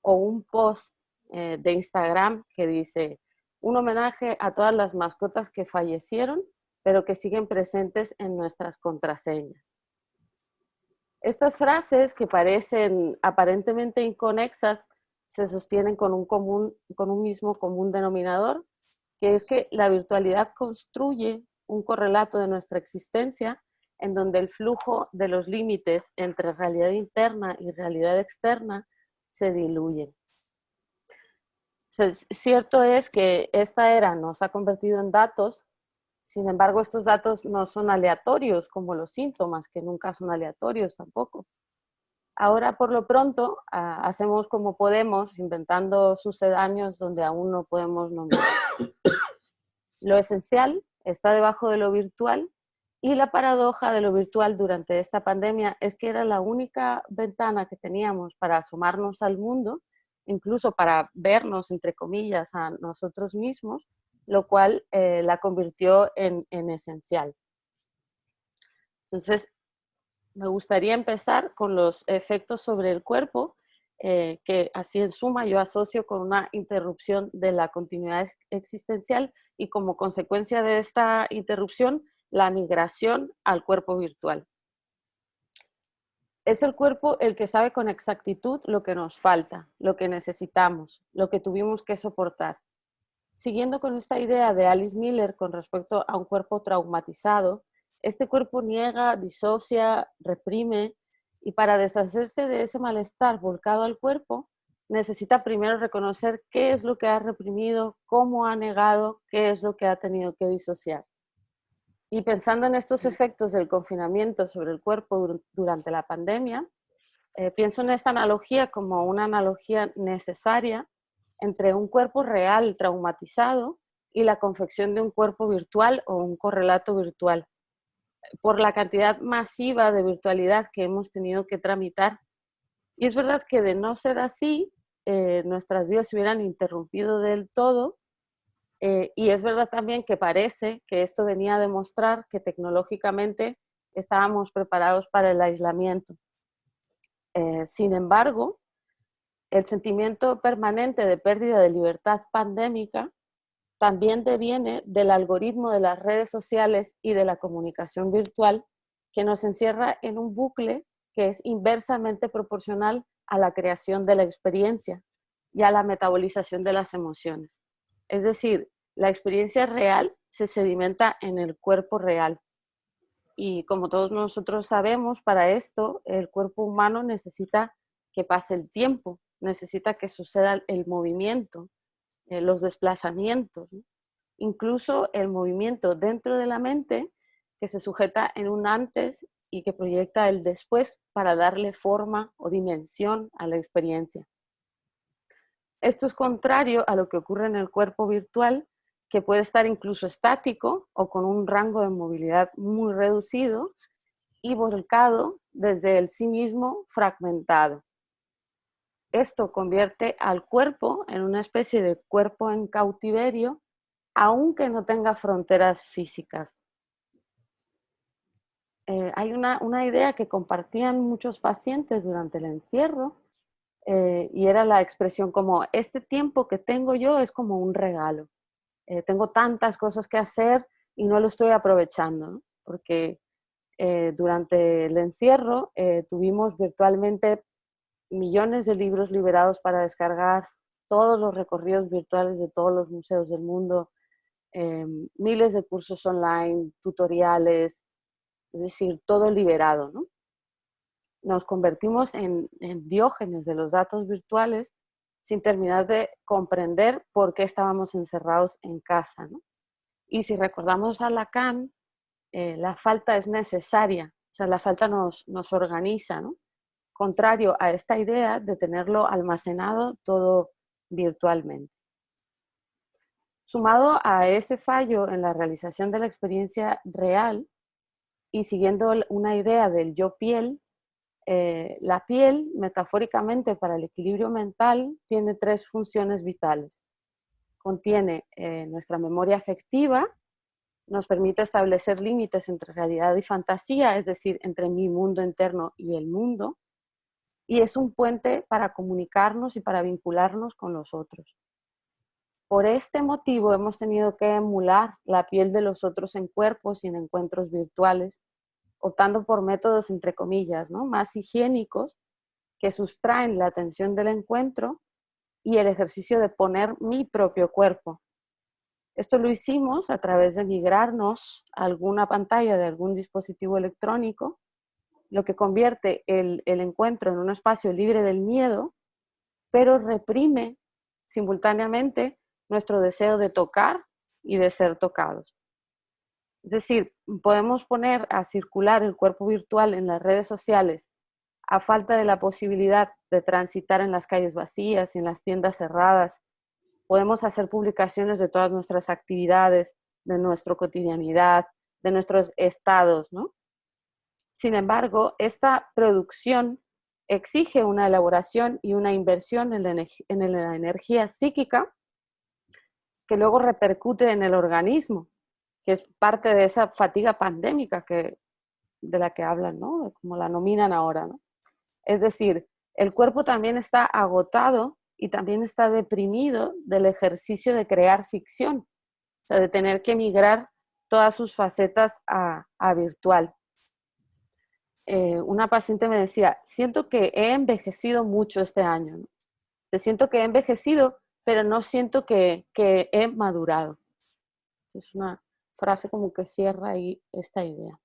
O un post de Instagram que dice, un homenaje a todas las mascotas que fallecieron, pero que siguen presentes en nuestras contraseñas. Estas frases que parecen aparentemente inconexas se sostienen con un mismo común denominador, que es que la virtualidad construye un correlato de nuestra existencia en donde el flujo de los límites entre realidad interna y realidad externa se diluyen. Cierto es que esta era nos ha convertido en datos, sin embargo estos datos no son aleatorios como los síntomas, que nunca son aleatorios tampoco. Ahora por lo pronto hacemos como podemos, inventando sucedáneos donde aún no podemos nombrar. Lo esencial está debajo de lo virtual y la paradoja de lo virtual durante esta pandemia es que era la única ventana que teníamos para asomarnos al mundo, incluso para vernos, entre comillas, a nosotros mismos, lo cual la convirtió en esencial. Entonces, me gustaría empezar con los efectos sobre el cuerpo, que así en suma yo asocio con una interrupción de la continuidad existencial y como consecuencia de esta interrupción, la migración al cuerpo virtual. Es el cuerpo el que sabe con exactitud lo que nos falta, lo que necesitamos, lo que tuvimos que soportar. Siguiendo con esta idea de Alice Miller con respecto a un cuerpo traumatizado, este cuerpo niega, disocia, reprime, y para deshacerse de ese malestar volcado al cuerpo, necesita primero reconocer qué es lo que ha reprimido, cómo ha negado, qué es lo que ha tenido que disociar. Y pensando en estos efectos del confinamiento sobre el cuerpo durante la pandemia, pienso en esta analogía como una analogía necesaria entre un cuerpo real traumatizado y la confección de un cuerpo virtual o un correlato virtual. Por la cantidad masiva de virtualidad que hemos tenido que tramitar. Y es verdad que de no ser así, nuestras vidas se hubieran interrumpido del todo. Y es verdad también que parece que esto venía a demostrar que tecnológicamente estábamos preparados para el aislamiento. Sin embargo, el sentimiento permanente de pérdida de libertad pandémica también deviene del algoritmo de las redes sociales y de la comunicación virtual, que nos encierra en un bucle que es inversamente proporcional a la creación de la experiencia y a la metabolización de las emociones. Es decir, la experiencia real se sedimenta en el cuerpo real. Y como todos nosotros sabemos, para esto el cuerpo humano necesita que pase el tiempo, necesita que suceda el movimiento, los desplazamientos, ¿no? Incluso el movimiento dentro de la mente que se sujeta en un antes y que proyecta el después para darle forma o dimensión a la experiencia. Esto es contrario a lo que ocurre en el cuerpo virtual, que puede estar incluso estático o con un rango de movilidad muy reducido y volcado desde el sí mismo fragmentado. Esto convierte al cuerpo en una especie de cuerpo en cautiverio, aunque no tenga fronteras físicas. Hay una idea que compartían muchos pacientes durante el encierro, y era la expresión como, este tiempo que tengo yo es como un regalo. Tengo tantas cosas que hacer y no lo estoy aprovechando, ¿no? Porque durante el encierro tuvimos virtualmente millones de libros liberados para descargar, todos los recorridos virtuales de todos los museos del mundo, miles de cursos online, tutoriales, es decir, todo liberado, ¿no? Nos convertimos en diógenes de los datos virtuales sin terminar de comprender por qué estábamos encerrados en casa, ¿no? Y si recordamos a Lacan, la falta es necesaria, o sea, la falta nos organiza, ¿no? Contrario a esta idea de tenerlo almacenado todo virtualmente. Sumado a ese fallo en la realización de la experiencia real y siguiendo una idea del yo piel, la piel, metafóricamente para el equilibrio mental, tiene 3 funciones vitales. Contiene nuestra memoria afectiva, nos permite establecer límites entre realidad y fantasía, es decir, entre mi mundo interno y el mundo, y es un puente para comunicarnos y para vincularnos con los otros. Por este motivo hemos tenido que emular la piel de los otros en cuerpos y en encuentros virtuales, optando por métodos, entre comillas, ¿no?, más higiénicos que sustraen la atención del encuentro y el ejercicio de poner mi propio cuerpo. Esto lo hicimos a través de migrarnos a alguna pantalla de algún dispositivo electrónico, lo que convierte el encuentro en un espacio libre del miedo, pero reprime simultáneamente nuestro deseo de tocar y de ser tocados. Es decir, podemos poner a circular el cuerpo virtual en las redes sociales a falta de la posibilidad de transitar en las calles vacías y en las tiendas cerradas. Podemos hacer publicaciones de todas nuestras actividades, de nuestra cotidianidad, de nuestros estados, ¿no? Sin embargo, esta producción exige una elaboración y una inversión en la energía psíquica que luego repercute en el organismo, que es parte de esa fatiga pandémica de la que hablan, ¿no?, como la nominan ahora, ¿no? Es decir, el cuerpo también está agotado y también está deprimido del ejercicio de crear ficción, o sea, de tener que migrar todas sus facetas a virtual. Una paciente me decía, siento que he envejecido mucho este año, ¿no? Siento que he envejecido, pero no siento que he madurado. Es una frase como que cierra ahí esta idea.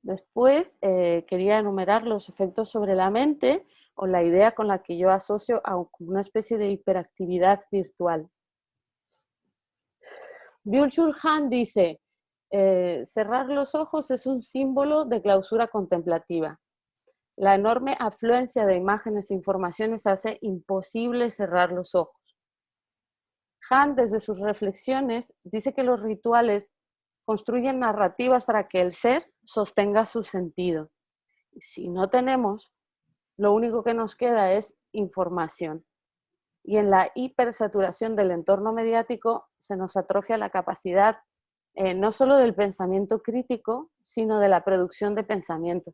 Después quería enumerar los efectos sobre la mente, o la idea con la que yo asocio a una especie de hiperactividad virtual. Byung-Chul Han dice, cerrar los ojos es un símbolo de clausura contemplativa. La enorme afluencia de imágenes e informaciones hace imposible cerrar los ojos. Han, desde sus reflexiones, dice que los rituales construyen narrativas para que el ser sostenga su sentido. Si no tenemos, lo único que nos queda es información. Y en la hipersaturación del entorno mediático se nos atrofia la capacidad no solo del pensamiento crítico, sino de la producción de pensamiento.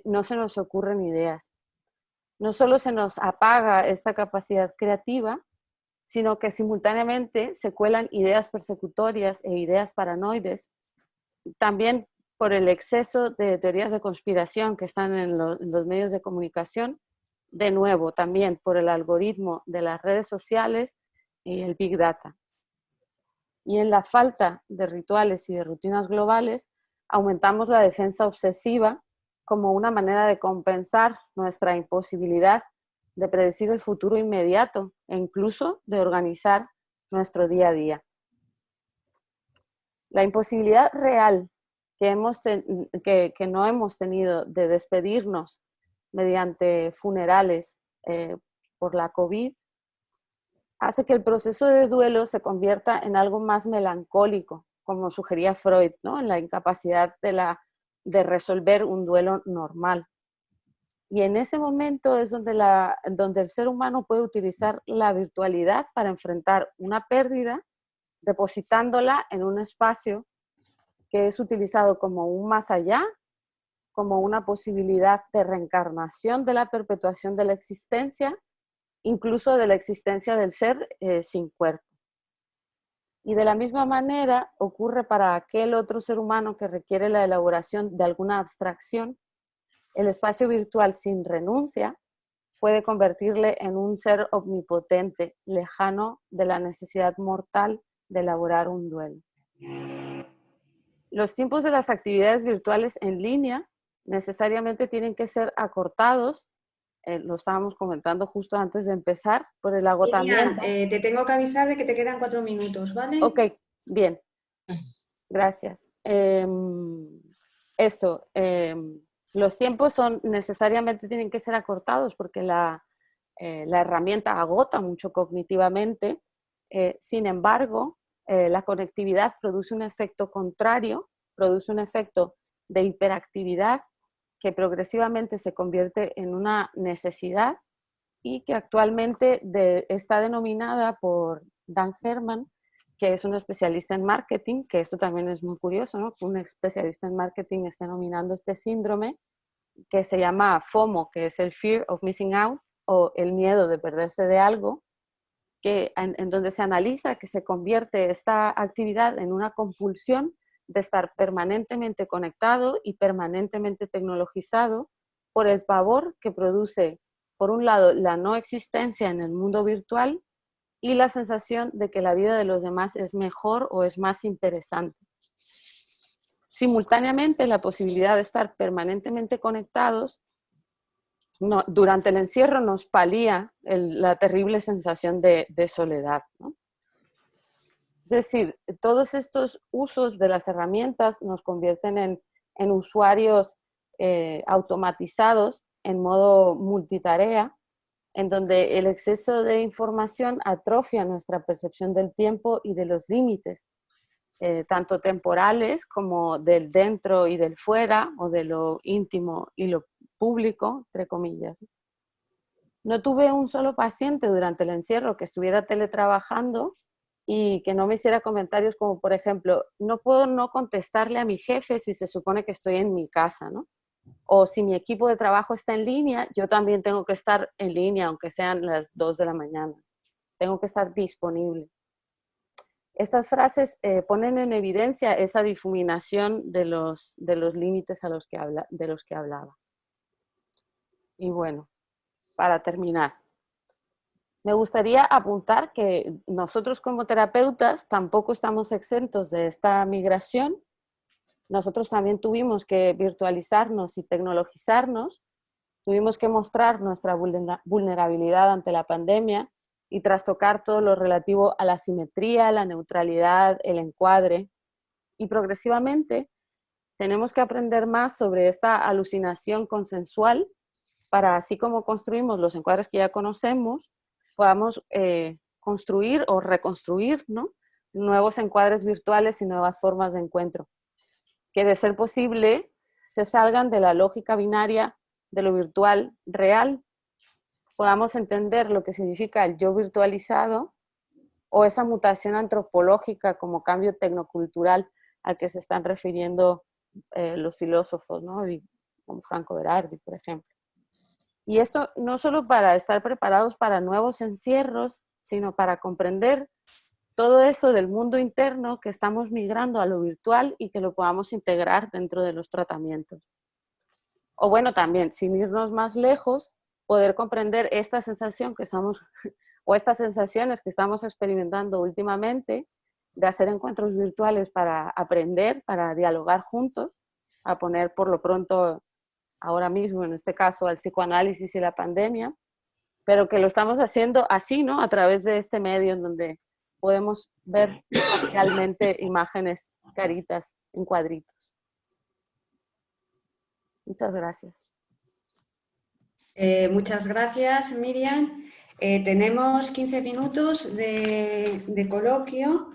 No se nos ocurren ideas. No solo se nos apaga esta capacidad creativa, sino que simultáneamente se cuelan ideas persecutorias e ideas paranoides, también por el exceso de teorías de conspiración que están en los medios de comunicación, de nuevo también por el algoritmo de las redes sociales y el Big Data. Y en la falta de rituales y de rutinas globales, aumentamos la defensa obsesiva como una manera de compensar nuestra imposibilidad de predecir el futuro inmediato e incluso de organizar nuestro día a día. La imposibilidad real que no hemos tenido de despedirnos mediante funerales por la COVID hace que el proceso de duelo se convierta en algo más melancólico, como sugería Freud, ¿no? En la incapacidad de resolver un duelo normal. Y en ese momento es donde el ser humano puede utilizar la virtualidad para enfrentar una pérdida, depositándola en un espacio que es utilizado como un más allá, como una posibilidad de reencarnación de la perpetuación de la existencia, incluso de la existencia del ser sin cuerpo. Y de la misma manera ocurre para aquel otro ser humano que requiere la elaboración de alguna abstracción. El espacio virtual sin renuncia puede convertirle en un ser omnipotente, lejano de la necesidad mortal de elaborar un duelo. Los tiempos de las actividades virtuales en línea necesariamente tienen que ser acortados, lo estábamos comentando justo antes de empezar, por el agotamiento. Miriam, te tengo que avisar de que te quedan 4 minutos, ¿vale? Ok, bien. Gracias. Los tiempos necesariamente tienen que ser acortados porque la herramienta agota mucho cognitivamente. Sin embargo, la conectividad produce un efecto contrario, produce un efecto de hiperactividad que progresivamente se convierte en una necesidad y que actualmente está denominada por Dan Herman, que es un especialista en marketing, que esto también es muy curioso, ¿no? Un especialista en marketing está denominando este síndrome que se llama FOMO, que es el Fear of Missing Out, o el miedo de perderse de algo, en donde se analiza que se convierte esta actividad en una compulsión de estar permanentemente conectado y permanentemente tecnologizado por el pavor que produce, por un lado, la no existencia en el mundo virtual y la sensación de que la vida de los demás es mejor o es más interesante. Simultáneamente, la posibilidad de estar permanentemente conectados durante el encierro nos palía la terrible sensación de soledad, ¿no? Es decir, todos estos usos de las herramientas nos convierten en usuarios automatizados en modo multitarea, en donde el exceso de información atrofia nuestra percepción del tiempo y de los límites, tanto temporales como del dentro y del fuera, o de lo íntimo y lo público, entre comillas. No tuve un solo paciente durante el encierro que estuviera teletrabajando y que no me hiciera comentarios como, por ejemplo, no puedo no contestarle a mi jefe si se supone que estoy en mi casa, ¿no? O si mi equipo de trabajo está en línea, yo también tengo que estar en línea, aunque sean las 2 de la mañana. Tengo que estar disponible. Estas frases ponen en evidencia esa difuminación de los límites de los que hablaba. Y bueno, para terminar, me gustaría apuntar que nosotros como terapeutas tampoco estamos exentos de esta migración. Nosotros también tuvimos que virtualizarnos y tecnologizarnos, tuvimos que mostrar nuestra vulnerabilidad ante la pandemia y trastocar todo lo relativo a la simetría, la neutralidad, el encuadre. Y progresivamente tenemos que aprender más sobre esta alucinación consensual para, así como construimos los encuadres que ya conocemos, podamos construir o reconstruir, ¿no?, nuevos encuadres virtuales y nuevas formas de encuentro, que de ser posible se salgan de la lógica binaria de lo virtual real, podamos entender lo que significa el yo virtualizado o esa mutación antropológica como cambio tecnocultural al que se están refiriendo los filósofos, ¿no?, como Franco Berardi, por ejemplo. Y esto no solo para estar preparados para nuevos encierros, sino para comprender todo eso del mundo interno que estamos migrando a lo virtual y que lo podamos integrar dentro de los tratamientos. O bueno, también, sin irnos más lejos, poder comprender esta sensación que estamos, o estas sensaciones que estamos experimentando últimamente, de hacer encuentros virtuales para aprender, para dialogar juntos, a poner por lo pronto, ahora mismo, en este caso, al psicoanálisis y la pandemia, pero que lo estamos haciendo así, ¿no?, a través de este medio en donde podemos ver parcialmente imágenes, caritas en cuadritos. Muchas gracias. Muchas gracias, Miriam. Tenemos 15 minutos de coloquio.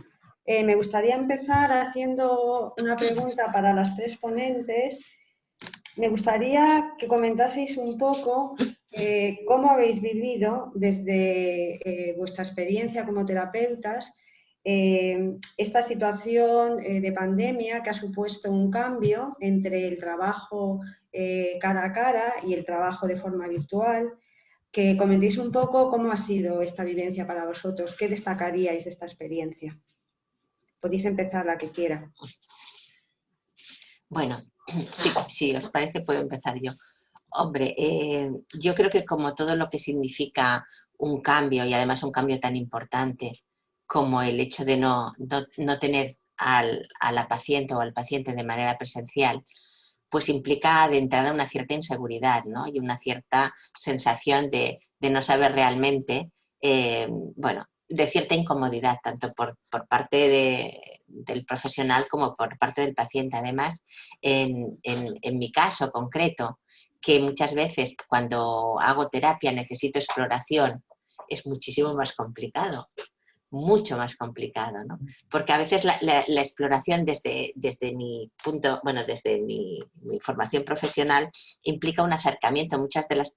Me gustaría empezar haciendo una pregunta para las tres ponentes. Me gustaría que comentaseis un poco cómo habéis vivido desde vuestra experiencia como terapeutas esta situación de pandemia que ha supuesto un cambio entre el trabajo cara a cara y el trabajo de forma virtual. Que comentéis un poco cómo ha sido esta vivencia para vosotros, qué destacaríais de esta experiencia. Podéis empezar la que quiera. Bueno, sí, si os parece puedo empezar yo. Hombre, yo creo que como todo lo que significa un cambio, y además un cambio tan importante como el hecho de no tener a la paciente o al paciente de manera presencial, pues implica de entrada una cierta inseguridad, ¿no?, y una cierta sensación de no saber realmente, bueno, de cierta incomodidad, tanto por parte del profesional como por parte del paciente. Además, en mi caso concreto, que muchas veces cuando hago terapia necesito exploración, es muchísimo más complicado, mucho más complicado, ¿no? Porque a veces la exploración desde mi punto, bueno, desde mi formación profesional implica un acercamiento. Muchas de las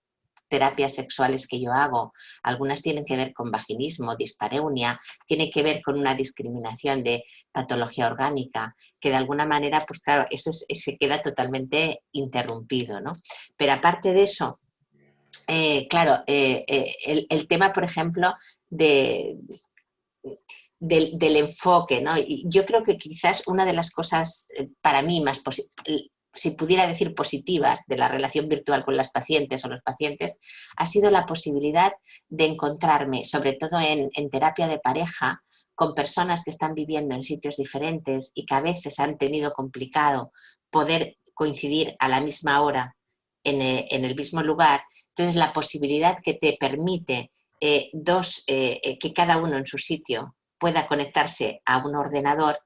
terapias sexuales que yo hago, algunas tienen que ver con vaginismo, dispareunia, tiene que ver con una discriminación de patología orgánica, que de alguna manera, pues claro, eso se queda totalmente interrumpido, ¿no? Pero aparte de eso, claro, el tema, por ejemplo, del enfoque, ¿no? Y yo creo que quizás una de las cosas para mí más si pudiera decir positivas de la relación virtual con las pacientes o los pacientes, ha sido la posibilidad de encontrarme, sobre todo en terapia de pareja, con personas que están viviendo en sitios diferentes y que a veces han tenido complicado poder coincidir a la misma hora en el mismo lugar. Entonces, la posibilidad que te permite que cada uno en su sitio pueda conectarse a un ordenador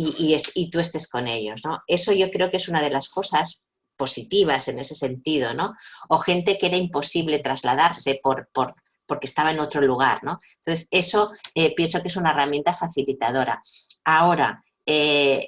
y tú estés con ellos, ¿no? Eso yo creo que es una de las cosas positivas en ese sentido, ¿no? O gente que era imposible trasladarse porque estaba en otro lugar, ¿no? Entonces, eso pienso que es una herramienta facilitadora. Ahora,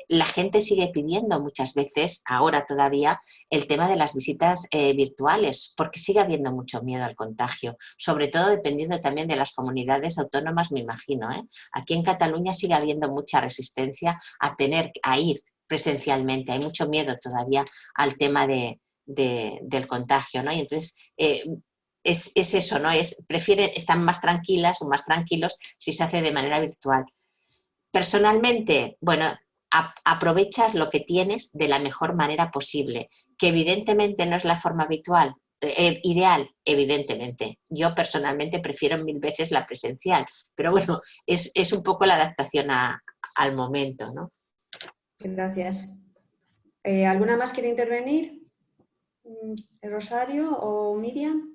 la gente sigue pidiendo muchas veces, ahora todavía, el tema de las visitas virtuales, porque sigue habiendo mucho miedo al contagio, sobre todo dependiendo también de las comunidades autónomas, me imagino, ¿eh? Aquí en Cataluña sigue habiendo mucha resistencia a ir presencialmente, hay mucho miedo todavía al tema del contagio, ¿no? Y entonces es eso, ¿no? Están más tranquilas o más tranquilos si se hace de manera virtual. Personalmente, bueno, aprovechas lo que tienes de la mejor manera posible, que evidentemente no es la forma habitual, ideal, evidentemente. Yo personalmente prefiero 1000 veces la presencial, pero bueno, es un poco la adaptación al momento, ¿no? Gracias. ¿Alguna más quiere intervenir? Rosario o Miriam.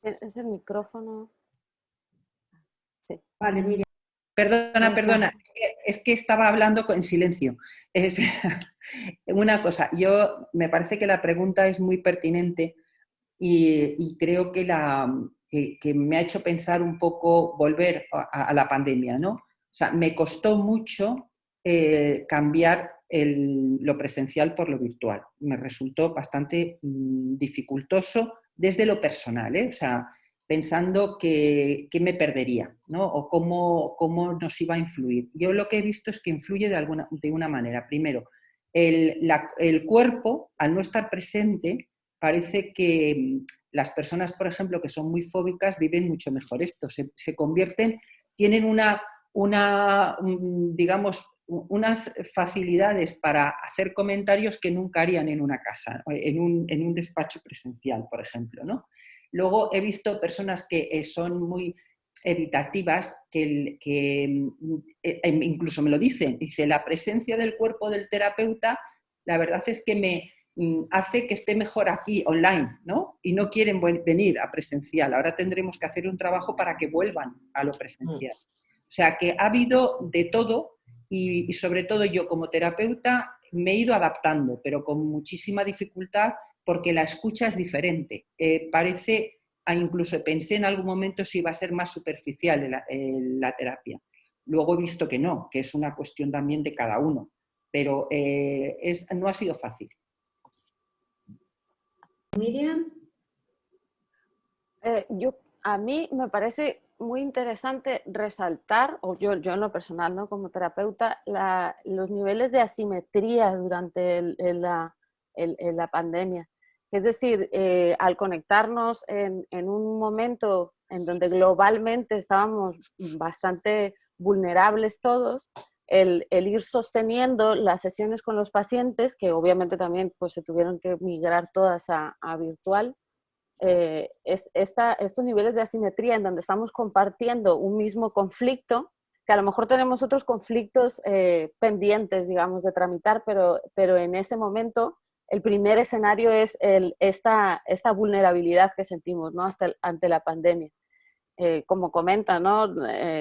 ¿Es el micrófono? Sí. Vale, Miriam. Perdona, es que estaba hablando en silencio. Una cosa, me parece que la pregunta es muy pertinente y creo que me ha hecho pensar un poco volver a la pandemia, ¿no? O sea, me costó mucho cambiar lo presencial por lo virtual. Me resultó bastante dificultoso desde lo personal, ¿eh? O sea, pensando que me perdería, ¿no? O cómo nos iba a influir. Yo lo que he visto es que influye de una manera. Primero, el cuerpo, al no estar presente, parece que las personas, por ejemplo, que son muy fóbicas, viven mucho mejor esto. Se convierten, tienen digamos, unas facilidades para hacer comentarios que nunca harían en una casa, en un despacho presencial, por ejemplo, ¿no? Luego he visto personas que son muy evitativas, que incluso me lo dicen, dice, la presencia del cuerpo del terapeuta, la verdad es que me hace que esté mejor aquí, online, ¿no? Y no quieren venir a presencial. Ahora tendremos que hacer un trabajo para que vuelvan a lo presencial. O sea, que ha habido de todo y sobre todo yo como terapeuta me he ido adaptando, pero con muchísima dificultad porque la escucha es diferente. Incluso pensé en algún momento si iba a ser más superficial la terapia. Luego he visto que no, que es una cuestión también de cada uno, pero no ha sido fácil. Miriam. A mí me parece muy interesante resaltar, o yo en lo personal, ¿no? Como terapeuta, los niveles de asimetría durante la pandemia. Es decir, al conectarnos en un momento en donde globalmente estábamos bastante vulnerables todos, el ir sosteniendo las sesiones con los pacientes, que obviamente también pues, se tuvieron que migrar todas a virtual, estos niveles de asimetría en donde estamos compartiendo un mismo conflicto, que a lo mejor tenemos otros conflictos pendientes, digamos, de tramitar, pero en ese momento el primer escenario es esta vulnerabilidad que sentimos, ¿no? Ante la pandemia. Como comenta, ¿no?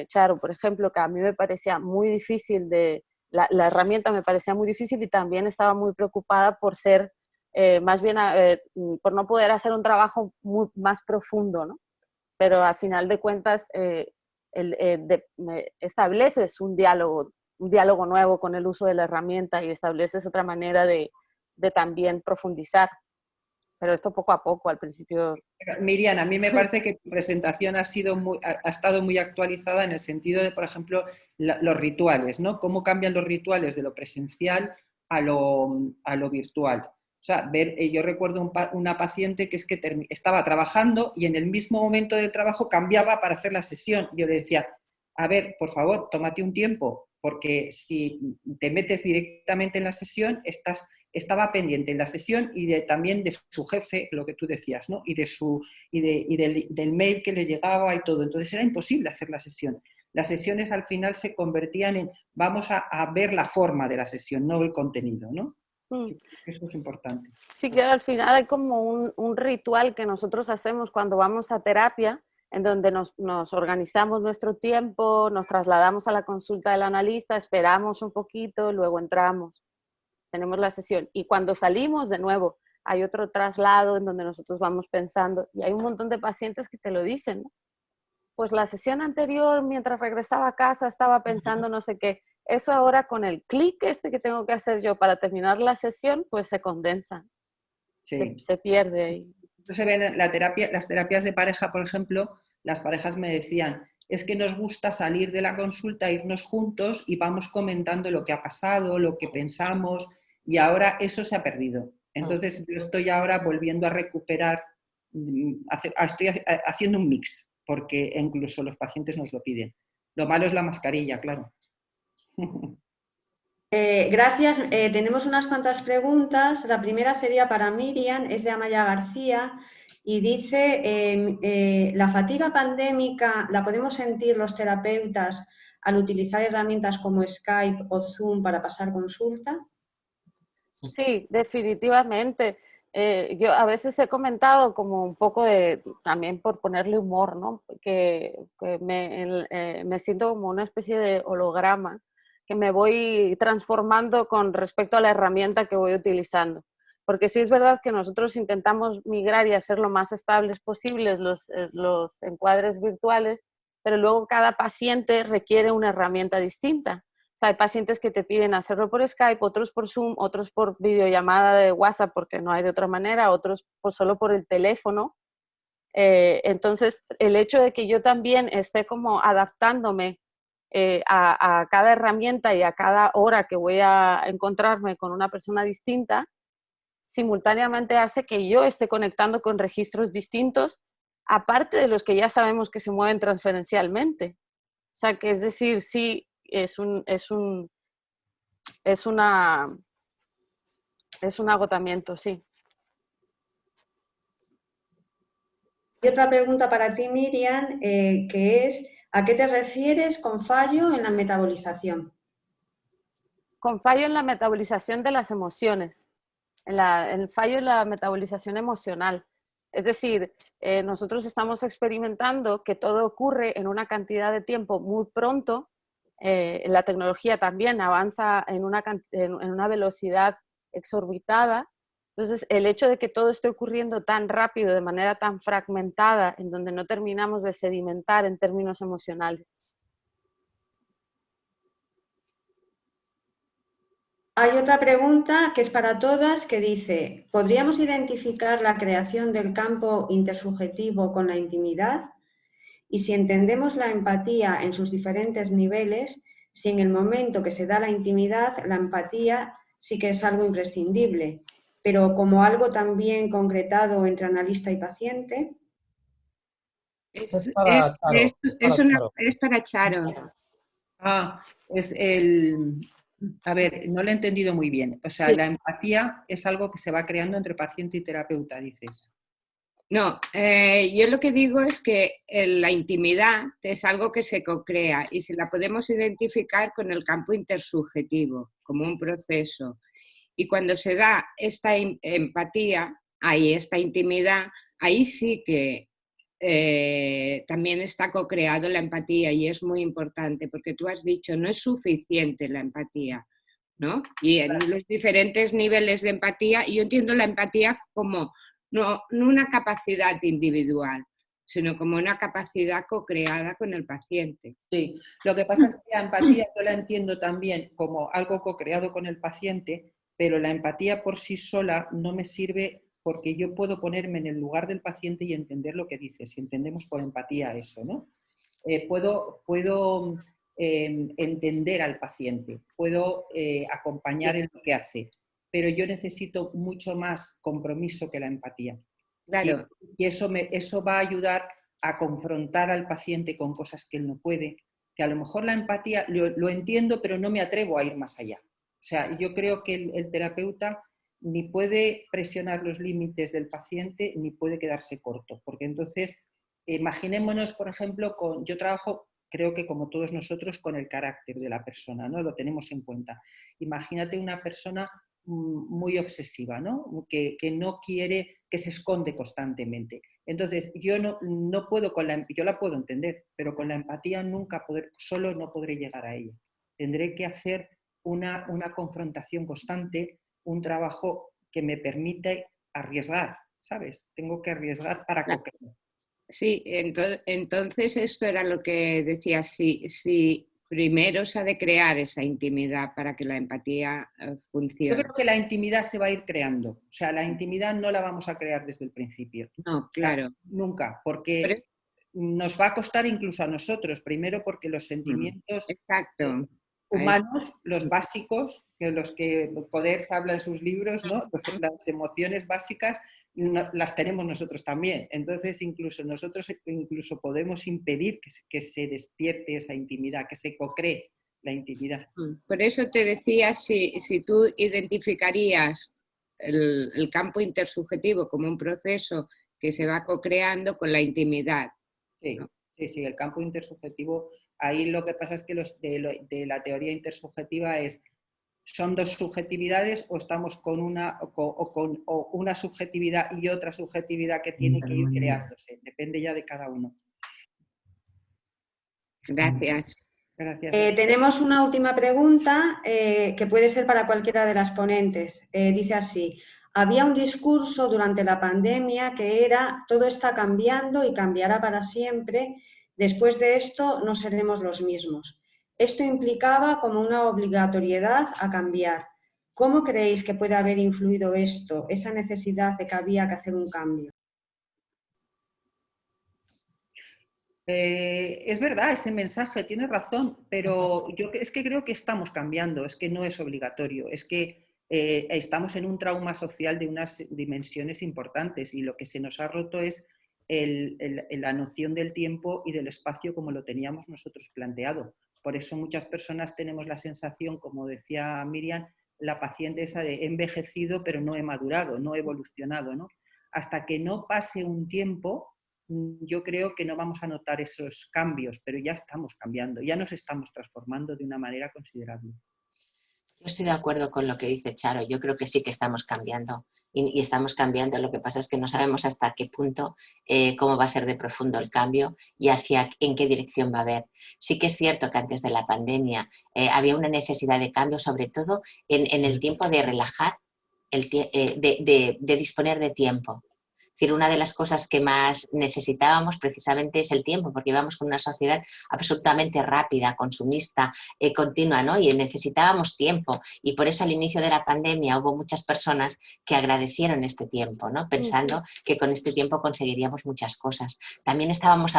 Charo, por ejemplo, que a mí me parecía muy difícil, la herramienta me parecía muy difícil y también estaba muy preocupada por ser más bien por no poder hacer un trabajo más profundo, ¿no? Pero al final de cuentas estableces un diálogo nuevo con el uso de la herramienta y estableces otra manera de también profundizar. Pero esto poco a poco, al principio. Miriam, a mí me parece que tu presentación ha estado muy actualizada en el sentido de, por ejemplo, los rituales, ¿no? Cómo cambian los rituales de lo presencial a lo virtual. O sea, yo recuerdo una paciente que estaba trabajando y en el mismo momento del trabajo cambiaba para hacer la sesión. Yo le decía, a ver, por favor, tómate un tiempo, porque si te metes directamente en la sesión, estaba pendiente en la sesión y también de su jefe, lo que tú decías, ¿no? Y del mail que le llegaba y todo. Entonces era imposible hacer la sesión. Las sesiones al final se convertían en, vamos a ver la forma de la sesión, no el contenido, ¿no? Eso es importante. Sí, claro, al final hay como un ritual que nosotros hacemos cuando vamos a terapia, en donde nos organizamos nuestro tiempo, nos trasladamos a la consulta del analista, esperamos un poquito, luego entramos, tenemos la sesión. Y cuando salimos, de nuevo, hay otro traslado en donde nosotros vamos pensando, y hay un montón de pacientes que te lo dicen, ¿no? Pues la sesión anterior, mientras regresaba a casa, estaba pensando no sé qué. Eso ahora con el clic que tengo que hacer yo para terminar la sesión, pues se condensa, sí. se pierde ahí. Se ven las terapias de pareja, por ejemplo, las parejas me decían, es que nos gusta salir de la consulta, irnos juntos y vamos comentando lo que ha pasado, lo que pensamos, y ahora eso se ha perdido. Entonces yo estoy ahora volviendo a recuperar, estoy haciendo un mix, porque incluso los pacientes nos lo piden. Lo malo es la mascarilla, claro. Gracias. Tenemos unas cuantas preguntas. La primera sería para Miriam, es de Amaya García, y dice, ¿la fatiga pandémica la podemos sentir los terapeutas al utilizar herramientas como Skype o Zoom para pasar consulta? Sí, definitivamente. Yo a veces he comentado como un poco de, también por ponerle humor, ¿no? Que me siento como una especie de holograma, que me voy transformando con respecto a la herramienta que voy utilizando. Porque sí es verdad que nosotros intentamos migrar y hacer lo más estables posibles los encuadres virtuales, pero luego cada paciente requiere una herramienta distinta. O sea, hay pacientes que te piden hacerlo por Skype, otros por Zoom, otros por videollamada de WhatsApp porque no hay de otra manera, otros solo por el teléfono. Entonces, el hecho de que yo también esté como adaptándome a cada herramienta y a cada hora que voy a encontrarme con una persona distinta, simultáneamente hace que yo esté conectando con registros distintos, aparte de los que ya sabemos que se mueven transferencialmente. O sea, que es decir, sí, es un agotamiento, sí. Y otra pregunta para ti, Miriam, que es, ¿a qué te refieres con fallo en la metabolización? Con fallo en la metabolización de las emociones, el fallo en la metabolización emocional. Es decir, nosotros estamos experimentando que todo ocurre en una cantidad de tiempo muy pronto. La tecnología también avanza en una velocidad exorbitada. Entonces, el hecho de que todo esté ocurriendo tan rápido, de manera tan fragmentada, en donde no terminamos de sedimentar en términos emocionales. Hay otra pregunta que es para todas que dice, ¿podríamos identificar la creación del campo intersubjetivo con la intimidad? Y si entendemos la empatía en sus diferentes niveles, si en el momento que se da la intimidad, la empatía sí que es algo imprescindible, pero como algo también concretado entre analista y paciente. Es para Charo. Es para Charo. A ver, no lo he entendido muy bien. O sea, Sí. la empatía es algo que se va creando entre paciente y terapeuta, dices. No, yo lo que digo es que la intimidad es algo que se co-crea y si la podemos identificar con el campo intersubjetivo, como un proceso. Y cuando se da esta empatía, esta intimidad, ahí sí que también está co-creado la empatía y es muy importante porque tú has dicho, no es suficiente la empatía, ¿no? Y en los diferentes niveles de empatía, yo entiendo la empatía como no una capacidad individual, sino como una capacidad co-creada con el paciente. Sí, lo que pasa es que la empatía yo la entiendo también como algo co-creado con el paciente, pero la empatía por sí sola no me sirve porque yo puedo ponerme en el lugar del paciente y entender lo que dice, si entendemos por empatía eso, ¿no? Puedo entender al paciente, puedo acompañar en lo que hace, pero yo necesito mucho más compromiso que la empatía. Claro. Y eso va a ayudar a confrontar al paciente con cosas que él no puede, que a lo mejor la empatía lo entiendo, pero no me atrevo a ir más allá. O sea, yo creo que el terapeuta ni puede presionar los límites del paciente ni puede quedarse corto, porque entonces, imaginémonos, por ejemplo, yo trabajo, creo que como todos nosotros, con el carácter de la persona, ¿no? Lo tenemos en cuenta. Imagínate una persona muy obsesiva, ¿no? Que no quiere, que se esconde constantemente. Entonces, yo no puedo yo la puedo entender, pero con la empatía solo no podré llegar a ella. Tendré que hacer una confrontación constante, un trabajo que me permite arriesgar, ¿sabes? Tengo que arriesgar para co-crear. Sí, entonces esto era lo que decía, si primero se ha de crear esa intimidad para que la empatía funcione. Yo creo que la intimidad se va a ir creando, o sea, la intimidad no la vamos a crear desde el principio. No, claro. Nunca, porque nos va a costar incluso a nosotros, primero porque los sentimientos humanos, los básicos, que los que Coders habla en sus libros, ¿no? Las emociones básicas las tenemos nosotros también. Entonces, nosotros podemos impedir que se despierte esa intimidad, que se co-cree la intimidad. Por eso te decía, si tú identificarías el campo intersubjetivo como un proceso que se va co-creando con la intimidad. Sí, ¿no? Sí, el campo intersubjetivo, ahí lo que pasa es que de la teoría intersubjetiva es son dos subjetividades o estamos con una, o una subjetividad y otra subjetividad que tiene que ir creándose. Depende ya de cada uno. Gracias. Gracias. Tenemos una última pregunta que puede ser para cualquiera de las ponentes. Dice así: había un discurso durante la pandemia que era todo está cambiando y cambiará para siempre, después de esto no seremos los mismos. Esto implicaba como una obligatoriedad a cambiar. ¿Cómo creéis que puede haber influido esto, esa necesidad de que había que hacer un cambio? Es verdad ese mensaje, tienes razón, pero yo es que creo que estamos cambiando, es que no es obligatorio, es que estamos en un trauma social de unas dimensiones importantes y lo que se nos ha roto es la noción del tiempo y del espacio como lo teníamos nosotros planteado. Por eso muchas personas tenemos la sensación, como decía Miriam, la paciente esa de he envejecido pero no he madurado, no he evolucionado, ¿no? Hasta que no pase un tiempo, yo creo que no vamos a notar esos cambios, pero ya estamos cambiando, ya nos estamos transformando de una manera considerable. Yo estoy de acuerdo con lo que dice Charo, yo creo que sí que estamos cambiando y estamos cambiando, lo que pasa es que no sabemos hasta qué punto, cómo va a ser de profundo el cambio y en qué dirección va a haber. Sí que es cierto que antes de la pandemia había una necesidad de cambio, sobre todo en el tiempo de relajar, de disponer de tiempo. Es decir, una de las cosas que más necesitábamos precisamente es el tiempo, porque íbamos con una sociedad absolutamente rápida, consumista, continua, ¿no? Y necesitábamos tiempo. Y por eso al inicio de la pandemia hubo muchas personas que agradecieron este tiempo, ¿no? Pensando que con este tiempo conseguiríamos muchas cosas. También empezamos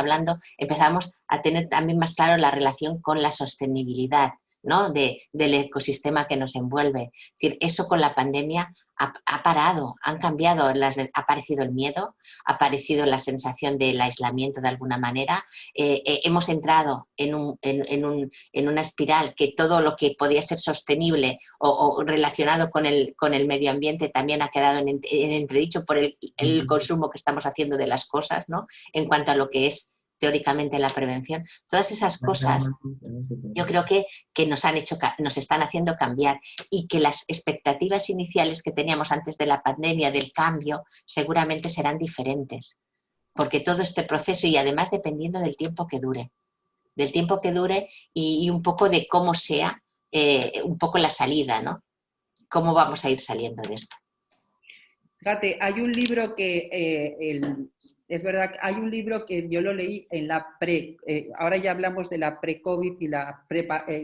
a tener también más claro la relación con la sostenibilidad, ¿no? Del ecosistema que nos envuelve. Es decir, eso con la pandemia ha parado, han cambiado, ha aparecido el miedo, ha aparecido la sensación del aislamiento de alguna manera, hemos entrado en una espiral que todo lo que podía ser sostenible o relacionado con el medio ambiente también ha quedado en entredicho por el consumo que estamos haciendo de las cosas, ¿no? En cuanto a lo que es teóricamente la prevención. Todas esas cosas yo creo que nos están haciendo cambiar y que las expectativas iniciales que teníamos antes de la pandemia del cambio seguramente serán diferentes, porque todo este proceso y además dependiendo del tiempo que dure y un poco de cómo sea un poco la salida, ¿no? ¿Cómo vamos a ir saliendo de esto? Fíjate, hay un libro que, es verdad, hay un libro que yo lo leí en la ahora ya hablamos de la pre-COVID y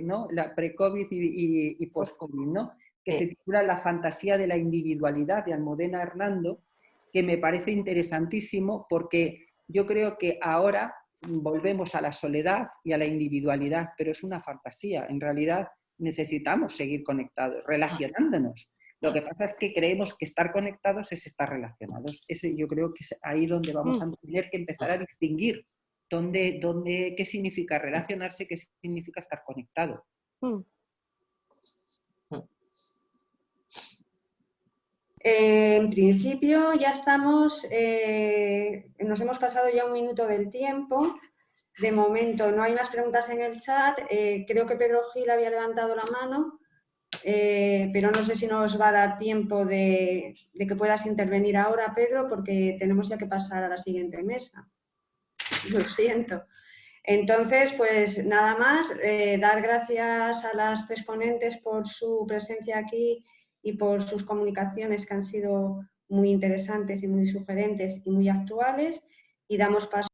¿no? La pre-COVID y post-COVID, ¿no? Que se titula La fantasía de la individualidad, de Almudena Hernando, que me parece interesantísimo porque yo creo que ahora volvemos a la soledad y a la individualidad, pero es una fantasía. En realidad necesitamos seguir conectados, relacionándonos. Lo que pasa es que creemos que estar conectados es estar relacionados. Yo creo que es ahí donde vamos a tener que empezar a distinguir qué significa relacionarse, qué significa estar conectado. En principio ya estamos, nos hemos pasado ya 1 minuto del tiempo. De momento no hay más preguntas en el chat. Creo que Pedro Gil había levantado la mano. Pero no sé si nos va a dar tiempo de que puedas intervenir ahora, Pedro, porque tenemos ya que pasar a la siguiente mesa. Lo siento. Entonces, pues nada más, dar gracias a las 3 ponentes por su presencia aquí y por sus comunicaciones que han sido muy interesantes y muy sugerentes y muy actuales, y damos paso